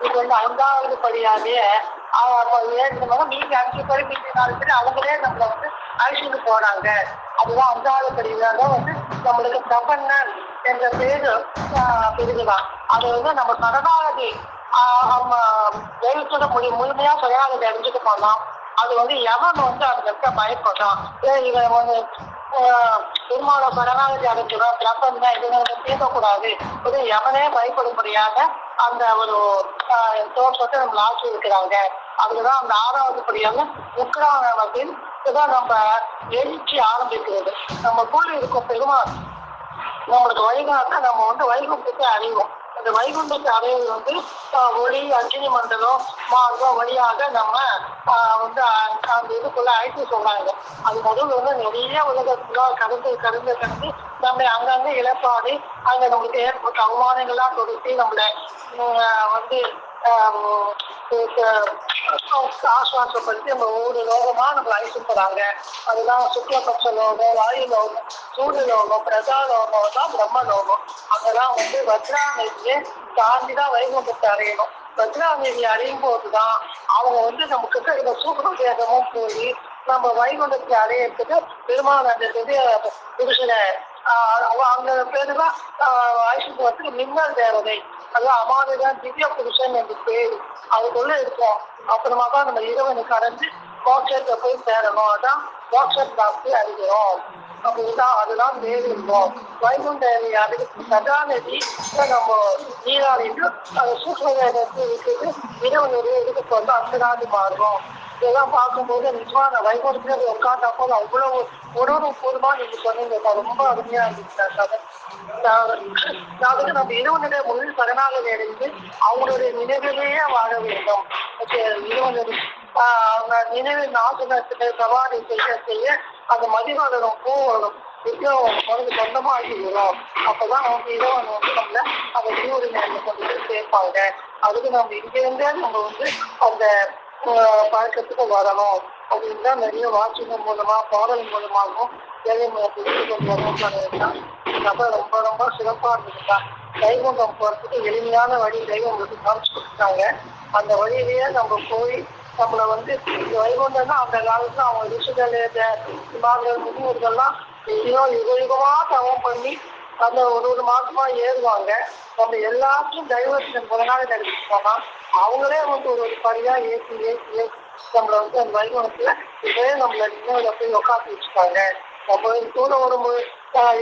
இது வந்து 5வது படியாவே நீங்க 5 படி நீங்க 4 பேர் அவங்களே நம்மள வந்து அழிச்சுட்டு போறாங்க. அதுதான் 5வது படியில தான் வந்து நம்மளுக்கு பிரபன்னன் என்ற பேரு பிரிவுதான். அது வந்து நம்ம சரணாகதி நம்ம எழுத்துட முழுமையா சரணாகதி அடைஞ்சிட்டு போனோம். அது வந்து எவன் வந்து அந்த இருக்க பயப்படுறான், இவன் வந்து பெருமாள சரணாகதி அடைஞ்சிடும் பிரபன்னா இது தீர்க்கக்கூடாது, இது எவனே பயப்படும்படியாக அந்த ஒரு தோற்றத்தை நம்மள ஆட்சி இருக்கிறாங்க. அதுதான் அந்த 6வது படியான உக்ரானத்தில் இதான் நம்ம எழுச்சி ஆரம்பிக்கிறது. நமக்குள்ள இருக்கும் பெருமாள் நம்மளுக்கு வழிகாட்ட நம்ம வந்து வைகுண்டத்தை அடைவோம். அந்த வைகுண்டத்தை அடைவது வந்து ஒளி அக்னி மண்டலம் மார்க்கம் வழியாக நம்ம வந்து அந்த இதுக்குள்ள அழைத்து சொல்றாங்க. அது முதல் வந்து நிறைய உலகத்துல கடந்து நம்மளை அங்கங்க இழப்பாடு அங்க நம்மளுக்கு ஏற்பட்ட அவமானங்கள்லாம் கொடுத்து நம்மளை வந்து ஆசுவாசப்படுத்தி நம்ம ஒவ்வொரு லோகமா நம்ம அழைத்து போறாங்க. அதுதான் சுக்லபக்ஷ லோகம், வாயு லோகம், சூரிய லோகம், பிரஜா லோகம் தான் பிரம்ம லோகம். அங்கெல்லாம் வந்து வஜ்ராநிதியை தாண்டிதான் வைகுண்டத்தை அடையணும். வஜ்ராநிதி அடையும் போதுதான் அவங்க வந்து நமக்கு இந்த சூக்ம தேகமும் போய் நம்ம வைகுண்டத்தை அடையிறதுக்கு பெருமாள் அந்த புருஷனை அந்த பேருதான் ஆயுஷத்துக்கு வந்து மின்னல் தேவதை, அதுவும் அமானுதான் திவ்ய புருஷன் என்று பேரு அதுக்குள்ள இருக்கும். அப்புறமா தான் நம்ம இறைவனுக்கு அடைஞ்சு மோட்சத்தை போய் சேரணும். அதான் மோட்ச பிராப்தி அறிகிறோம். அப்படிதான் அதுதான் வேறு இருக்கும். வைகுண்ட அதுக்கு சதாநதி நம்ம நீராடிட்டு அதை சூக்ம வேதத்தை விட்டுட்டு இறைவனுடைய இதுக்கு வந்து அந்தராதி மாறும். இதெல்லாம் பார்க்கும்போது நிச்சயமா அந்த வைகுண்டத்துல உட்காந்தப்போ அவ்வளவு உணர்வுபூர்வமா நீங்க சொன்னீங்க. ரொம்ப அருமையா இருந்துச்சு. அதாவது நம்ம இறைவனுடைய முழு சரணாகதி அடைந்து அவங்களுடைய நினைவிலேயே வாழ வேண்டும். இறைவனுடைய அவங்க நினைவின் ஆசனத்திலே சவாரி செய்ய அந்த மதிவாளரும் பூவரும் உனக்கு சொந்தமாகி வரும். அப்பதான் அவங்க இறைவன் வந்து நம்மள அந்த விரிவுரிமை கொண்டு போய் சேர்ப்பாங்க. அதுக்கு நம்ம இங்கிருந்தே நம்ம வந்து அந்த பழக்கத்துக்கு வரணும் அப்படின்னு தான் நிறைய வாட்சிகள் மூலமா பாடல் மூலமாகவும் கொண்டு வரணும். ரொம்ப ரொம்ப சிறப்பா இருந்துச்சுதான். வைகுண்டம் போறதுக்கு எளிமையான வழி தெய்வங்களுக்கு காமிச்சு கொடுத்தாங்க. அந்த வழியிலேயே நம்ம போய் நம்மளை வந்து வைகுண்டம்னா அந்த காலத்துல அவங்க ரிஷிகள் முனிவர்கள்லாம் யுகமா தவம் பண்ணி அந்த ஒரு மாசமா ஏறுவாங்க. நம்ம எல்லாத்தையும் தெய்வத்தின் முதலாக நடிச்சுட்டோம்னா அவங்களே வந்து ஒரு படியா ஏற்றி நம்மளை வந்து அந்த வைகுண்டத்துல இதே நம்மள நினைவுல போய் உட்காந்து வச்சுட்டாங்க. நம்ம தூரம் வரும்போது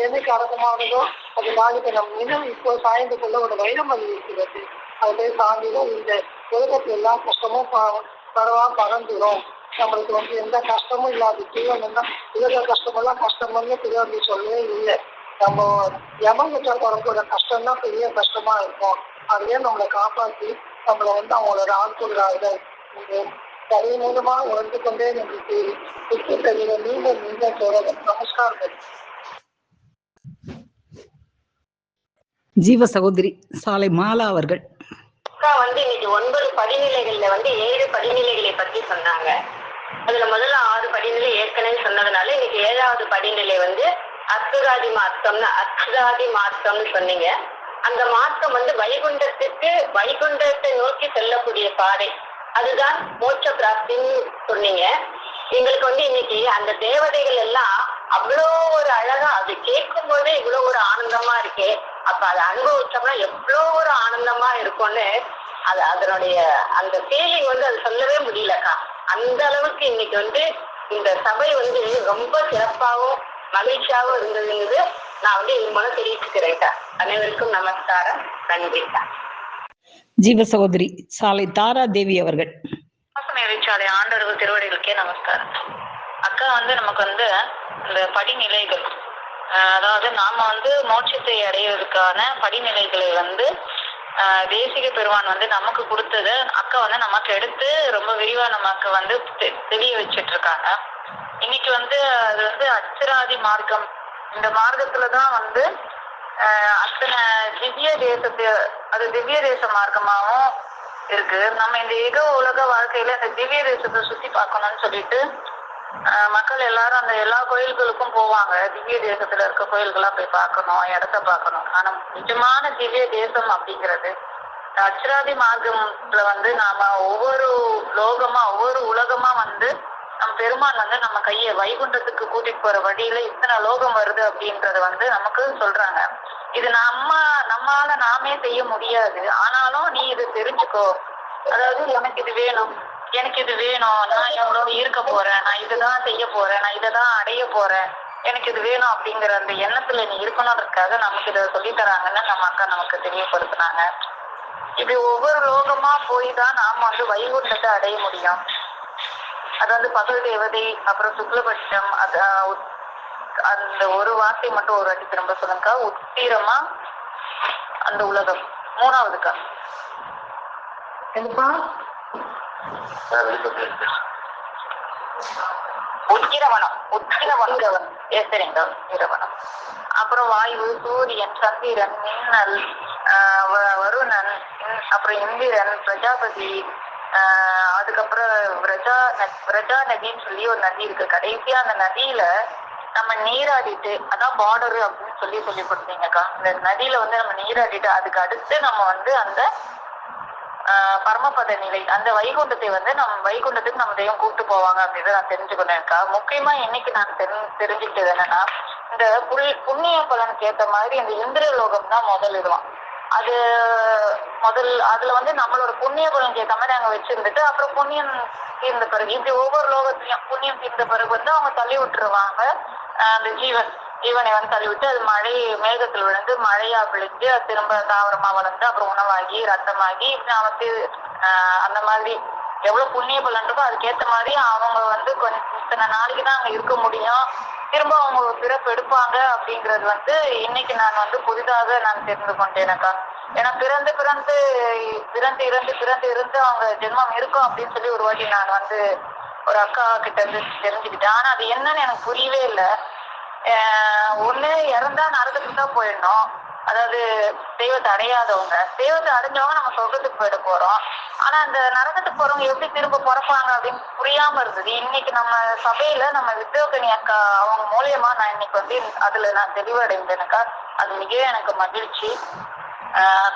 என்னைக்கு அடக்கமானதோ அது நாளைக்கு நம்ம நினைவு இப்போ சாய்ந்துக்குள்ள ஒரு வைரமதி இருக்கிறது. அது போய் சாய்ந்ததும் இந்த உலகத்துல எல்லா கஷ்டமும் பறந்துடும். நம்மளுக்கு வந்து எந்த கஷ்டமும் இல்லாது தீவனம்னா உலக கஷ்டமெல்லாம் கஷ்டம்னு திருவள்ளி சொல்லவே இல்லை. நம்ம யமங்கிட்ட வரக்கூடிய கஷ்டம் தான் பெரிய கஷ்டமா இருக்கும். அதுவே நம்மளை காப்பாற்றி நம்மளை வந்து அவங்களோட ஆட்கொள்கிறார்கள். கதை மூலமா உணர்ந்து கொண்டே நம்மளுக்கு மீண்டும் சொல்றேன். நமஸ்காரம். ஜீவ சகோதரி சாலை மாலா அவர்கள் வந்து இன்னைக்கு 9 படிநிலைகள்ல வந்து 7 படிநிலைகளை பத்தி சொன்னாங்க. அதுல முதல்ல 6 படிநிலை ஏற்கனவே சொன்னதுனால இன்னைக்கு 7வது படிநிலை வந்து அசுராதி மார்க்கம்னு சொன்னீங்க. அந்த மார்க்கம் வந்து வைகுண்டத்தை நோக்கி செல்லக்கூடிய பாதை, அதுதான் மோட்ச பிராப்தின்னு சொன்னீங்க. எங்களுக்கு வந்து இன்னைக்கு அந்த தேவதைகள் எல்லாம் அவ்வளோ ஒரு அழகா, அது கேட்கும் போதே இவ்வளவு ஒரு ஆனந்தமா இருக்கே. அப்ப அதை அனுபவிச்சோம்னா எவ்வளோ ஒரு ஆனந்தமா இருக்கும்னு அதனுடைய அந்த ஃபீலிங் வந்து அது சொல்லவே முடியலக்கா. அந்த அளவுக்கு இன்னைக்கு வந்து இந்த சபை வந்து ரொம்ப சிறப்பாகவும் மகிழ்ச்சியாகவும் இருந்ததுங்கிறது நான் வந்து இது மூலம் தெரிவிச்சுக்கிறேன்க்கா. அனைவருக்கும் நமஸ்காரம், நன்றிக்கா. ஜீவ சகோதரி சாலை தாரா தேவி அவர்கள். சாலை ஆண்டவர்கள் திருவடிகளுக்கே நமஸ்காரம். அக்கா வந்து நமக்கு வந்து இந்த படிநிலைகள், அதாவது நாம வந்து மோட்சத்தை அடைவதற்கான படிநிலைகளை வந்து தேசிக பெருமான் வந்து நமக்கு கொடுத்தது அக்கா வந்து நமக்கு எடுத்து ரொம்ப விரிவா நமக்கு வந்து தெரிய வச்சிட்டு இருக்காங்க. இன்னைக்கு வந்து அது வந்து அச்சராதி மார்க்கம். இந்த மார்க்கத்துலதான் வந்து அத்தனை திவ்ய தேசத்தை, அது திவ்ய தேச மார்க்கமாகவும் இருக்கு. நம்ம இந்த உலக வாழ்க்கையில இந்த திவ்ய தேசத்தை சுத்தி பார்க்கணும்னு சொல்லிட்டு மக்கள் எல்லாரும் அந்த எல்லா கோயில்களுக்கும் போவாங்க. திவ்ய தேசத்துல இருக்க கோயில்கள்லாம் போய் பார்க்கணும், இடத்த பார்க்கணும். ஆனா நிஜமான திவ்ய தேசம் அப்படிங்கிறது அச்சராதி மார்க்கத்துல வந்து நாம ஒவ்வொரு லோகமா ஒவ்வொரு உலகமா வந்து நம்ம பெருமான் வந்து நம்ம கையை வைகுண்டத்துக்கு கூட்டிட்டு போற வழியில இத்தனை லோகம் வருது அப்படின்றத வந்து நமக்கு சொல்றாங்க. இது நம்மால நாமே செய்ய முடியாது. ஆனாலும் நீ இது தெரிஞ்சுக்கோ, அதாவது எனக்கு இது வேணும், எனக்கு இது வேணும், நான் எவ்வளவு இருக்க போறேன், நான் இதுதான் செய்ய போறேன், நான் இதைதான் அடைய போறேன், எனக்கு இது வேணும் அப்படிங்கிற அந்த எண்ணத்துல நீ இருக்கணும்ன்றதுக்காக நமக்கு இதை சொல்லி தராங்கன்னு நம்ம அக்கா நமக்கு தெரியப்படுத்தினாங்க. இப்படி ஒவ்வொரு லோகமா போய் தான் நாம வந்து வைகுண்டத்தை அடைய முடியும். அது வந்து பகல் தேவதை, அப்புறம் சுக்லபட்சம், அது அந்த ஒரு வார்த்தை மட்டும் ஒரு வாட்டி திரும்ப சொல்லுங்கக்கா. உத்திரமா அந்த உலகம். மூணாவதுக்கா என்னப்பா? உத்திரவனம். சரிங்க, உத்திரவனம். அப்புறம் வாயு, சூரியன், சந்திரன், மின்னல், வருணன், அப்புறம் இந்திரன், பிரஜாபதி, அதுக்கப்புறம் விரஜா நதின்னு சொல்லி ஒரு நதி இருக்கு. கடைசியா அந்த நதியில நம்ம நீராடிட்டு, அதான் பார்டரு அப்படின்னு சொல்லி கொடுத்தீங்கக்கா. இந்த நதியில வந்து நம்ம நீராடிட்டு அதுக்கு அடுத்து நம்ம வந்து அந்த பரமபத நிலை, அந்த வைகுண்டத்தை வந்து வைகுண்டத்துக்கு நம்ம தெய்வம் கூப்பிட்டு போவாங்க அப்படின்னு நான் தெரிஞ்சுக்கணும்க்கா. முக்கியமா இன்னைக்கு நான் தெரிஞ்சுக்கிட்டது என்னன்னா, இந்த புண்ணிய பலனுக்கு ஏற்ற மாதிரி இந்த இந்திர லோகம் தான் முதலிடுவான். அதுல வந்து நம்மளோட புண்ணிய பலனுக்கு ஏற்ற மாதிரி அங்க வச்சிருந்துட்டு, அப்புறம் புண்ணியம் தீர்ந்த பிறகு இப்படி ஒவ்வொரு லோகத்திலையும் புண்ணியம் தீர்ந்த பிறகு வந்து அவங்க தள்ளி விட்டுருவாங்க. அந்த ஜீவனை வந்து தள்ளிவிட்டு அது மழை மேகத்தில் விழுந்து மழையா விழுந்து அது திரும்ப தாவரமா வளர்ந்து அப்புறம் உணவாகி ரத்தமாகி நமக்கு அந்த மாதிரி எவ்வளவு புண்ணிய பலன் இருக்கோ அதுக்கேற்ற மாதிரி அவங்க வந்து கொஞ்சம் இத்தனை நாளைக்கு தான் அங்க இருக்க முடியும், திரும்ப அவங்க பிறப்பு எடுப்பாங்க அப்படிங்கிறது வந்து இன்னைக்கு நான் வந்து புதிதாக நான் தெரிந்து கொண்டேனக்கா. ஏன்னா பிறந்து இருந்து அவங்க ஜென்மம் இருக்கும் அப்படின்னு சொல்லி ஒரு வாட்டி நான் வந்து ஒரு அக்கா கிட்ட இருந்து தெரிஞ்சுக்கிட்டேன். ஆனா அது என்னன்னு எனக்கு புரியவே இல்லை. ஒண்ணு இறந்தா நரகத்துக்கு தான் போயிடணும், அதாவது தெய்வத்தை அடையாதவங்க. தெய்வத்தை அடைஞ்சவங்க நம்ம சொர்க்கத்துக்கு போயிட போறோம். ஆனா அந்த நரகத்துக்கு போறவங்க எப்படி திரும்ப பிறப்பாங்க அப்படின்னு புரியாம இருந்தது. இன்னைக்கு நம்ம சபையில நம்ம வித்யோகனி அக்கா அவங்க மூலியமா நான் இன்னைக்கு வந்து அதுல நான் தெளிவடைந்தேனக்கா. அது மிக எனக்கு மகிழ்ச்சி.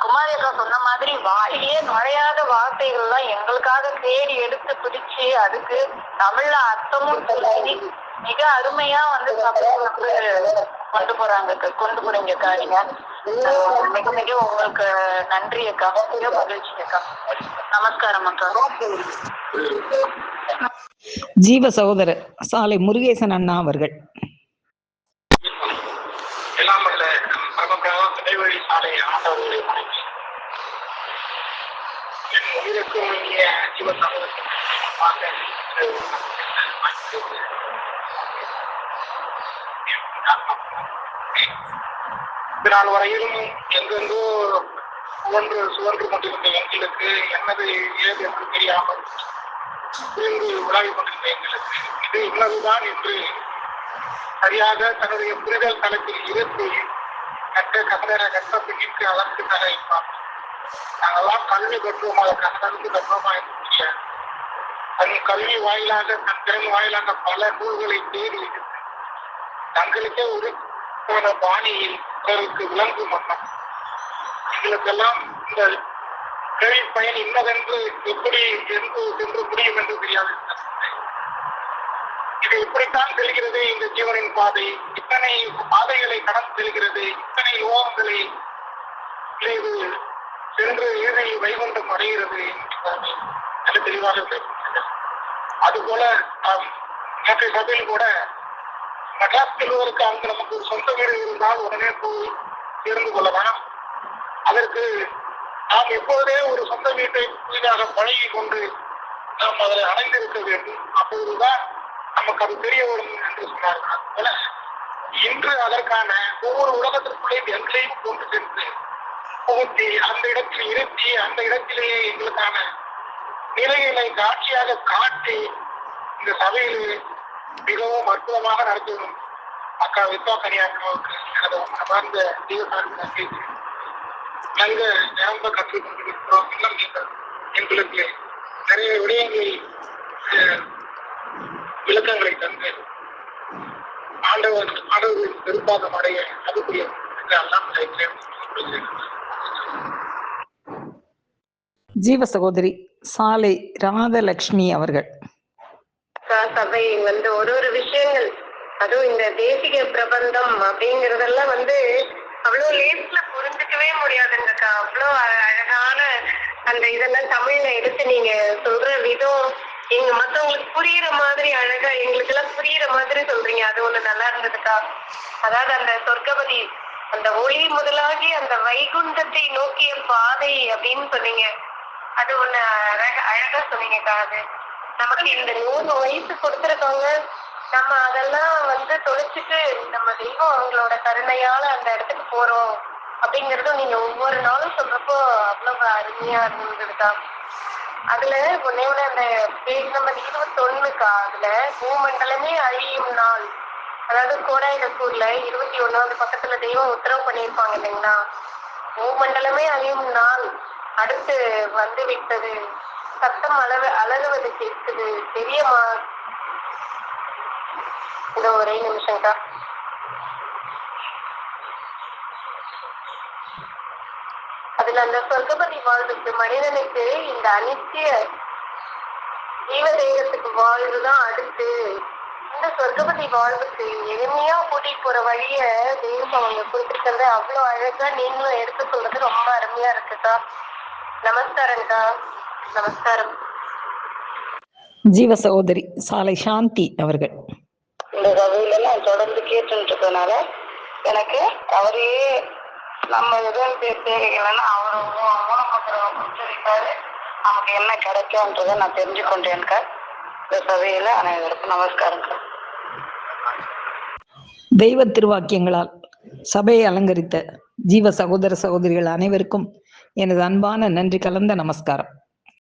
குமாரி அக்கா சொன்ன மாதிரி வாயிலேயே நுழையாத வார்த்தைகள் எல்லாம் எங்களுக்காக தேடி எடுத்து பிடிச்சு அதுக்கு தமிழ்ல அர்த்தமும் சொல்லி மிக அருமையா வந்து கொண்டு போறீங்க அக்கா. நீங்க மிக மிக உங்களுக்கு நன்றி அக்கா, மிக மகிழ்ச்சி அக்கா. நமஸ்காரம் அக்கா. ஜீவ சகோதரர் சாலை முருகேசன் அண்ணா அவர்கள். சாலை ஆண்டவர்களை என் உயிருக்கும் ஜீவ நாள் வரையிலும் எங்கெங்கோ சுவன்று கொண்டிருந்த எங்களுக்கு என்னது ஏது என்று தெரியாமல் புரிந்து உலாவிக் கொண்டிருந்த எங்களுக்கு இது இன்னதுதான் என்று சரியாக தன்னுடைய புரிதல் தளத்தில் இருந்து கட்டப்பிடித்து அதற்கு தகைப்பார். நாங்கெல்லாம் கல்வி பெற்றோம், அதை கட்டணத்து பெற்றோமா என்று தெரியாது. தன் கல்வி வாயிலாக தன் திறன் வாயிலாக பல நூல்களை தேடி தங்களுக்கே ஒரு போன பாணியில் பிறருக்கு விளங்கும் வண்ணம் எங்களுக்கெல்லாம் இந்த கேள்வி பயன் இன்னதென்று எப்படி சென்று முடியும் என்று தெரியாது. இது இப்படித்தான் செல்கிறது இந்த ஜீவனின் பாதை. இத்தனை பாதைகளை கடந்து செல்கிறது, இத்தனை லோகங்களை இது சென்று இறுதி வைகுண்டம் அடைகிறது நல்ல தெளிவாக பேசுகிறது. அதுபோல நேற்றைய சபையில் கூட மெட்ராஸ் செல்வதற்கு அங்கு நமக்கு ஒரு சொந்த வீடு இருந்தால் உடனே போய் சேர்ந்து கொள்ளலாம். அதற்கு நாம் எப்போதே ஒரு சொந்த வீட்டை புதிதாக பழகி கொண்டு நாம் அதை அடைந்திருக்க வேண்டும். அப்போதுதான் நமக்கு அது தெரிய வரும் என்று சொன்னார்கள். அதுபோல இன்று அதற்கான ஒவ்வொரு உலகத்திற்குள்ளே எங்களையும் கொண்டு சென்று புகுத்தி அந்த இடத்தில் இருத்தி அந்த இடத்திலேயே எங்களுக்கான நிலைகளை காட்சியாக காட்டி இந்த சபையில் மிகவும் அற்புதமாக நடத்தும் அக்கா வித்யோகனி அக்காவுக்கு எனது அமர்ந்த தீவிர நன்றி. நாங்கள் நிரம்ப கற்றுக் கொண்டிருக்கிறோம். இன்னும் நீங்கள் எங்களுக்கு நிறைய விடயங்களை விளக்கங்களை தந்து ஆண்டவர்களின் பெரும்பாகம் அடைய அதுக்குரிய எல்லாம் ஜீவ சகோதரி சாலை ராதலட்சுமி அவர்கள். சபை வந்து ஒரு விஷயங்கள், அதுவும் இந்த தேசிக பிரபந்தம் அப்படிங்கறதெல்லாம் வந்து அவ்வளவு லேஸ்ல புரிஞ்சுக்கவே முடியாதுங்கக்கா. அவ்வளோ அழகான அந்த இதெல்லாம் தமிழ்ல எடுத்து நீங்க சொல்ற விதம் எங்க மத்தவங்களுக்கு புரியுற மாதிரி அழகா எங்களுக்கு எல்லாம் புரியுற மாதிரி சொல்றீங்க. அது ஒண்ணு நல்லா இருந்ததுக்கா. அதாவது அந்த சொர்க்கபதி அந்த ஒளி முதலாகி அந்த வைகுண்டத்தை நோக்கிய பாதை அப்படின்னு சொன்னீங்க. அது ஒண்ணு அழகா சொன்னீங்கக்கா. அது நமக்கு இந்த 100 வயசு கொடுத்துருக்காங்க, நம்ம அதெல்லாம் வந்து தொலைச்சிட்டு நம்ம தெய்வம் அவங்களோட கருணையால அந்த இடத்துக்கு போறோம் அப்படிங்கறதும் நீங்க ஒவ்வொரு நாளும் சொல்றப்போ அவ்வளவு அருமையா இருந்ததுக்கா. அதுல ஒன்னே அந்த பேஜ் நம்பர் 21க்கா, அதுல பூமண்டலமே அழியும் நாள், அதாவது கோடாயிலக்கூர்ல 21வது பக்கத்துல தெய்வம் உத்தரவு பண்ணியிருப்பாங்க இல்லைங்களா, பூமண்டலமே அழியும் நாள் அடுத்து வந்து விட்டது, சத்தம் அலறுவது கேட்குது பெரியமா. இந்த ஒரே நிமிஷம்க்கா. அதுல அந்த சொர்க்கபதி வாழ்வுக்கு மனிதனுக்கு இந்த அனித்திய ஜீவதேகத்துக்கு வாழ்வுதான் அடுத்து. இந்த சொர்க்கபதி வாழ்வுக்கு எளிமையா கூட்டிட்டு போற வழிய தெய்வம் அவங்க குறிப்பிட்டிருக்கிறது அவ்வளவு அழகா நீங்களும் எடுத்து சொல்றது ரொம்ப அருமையா இருக்குக்கா. நமஸ்காரம்க்கா. நமஸ்காரம். ஜீவ சகோதரி சாலை சாந்தி அவர்கள். இந்த சபையில நான் தொடர்ந்து கேட்டுட்டு இருக்கனால எனக்கு அவரையே நம்ம எதுவும் தேவைகள்னா அவரு மூலப்பத்திரம் கொடுத்திருக்காரு, நமக்கு என்ன கிடைக்கும்ன்றதை நான் தெரிஞ்சு கொண்டேன்க்கா. இந்த சபையில அனைவருக்கும் நமஸ்காரம்க்கா. தெய்வ திருவாக்கியங்களால் சபையை அலங்கரித்த ஜீவ சகோதர சகோதரிகள் அனைவருக்கும் எனது அன்பான நன்றி கலந்த நமஸ்காரம்.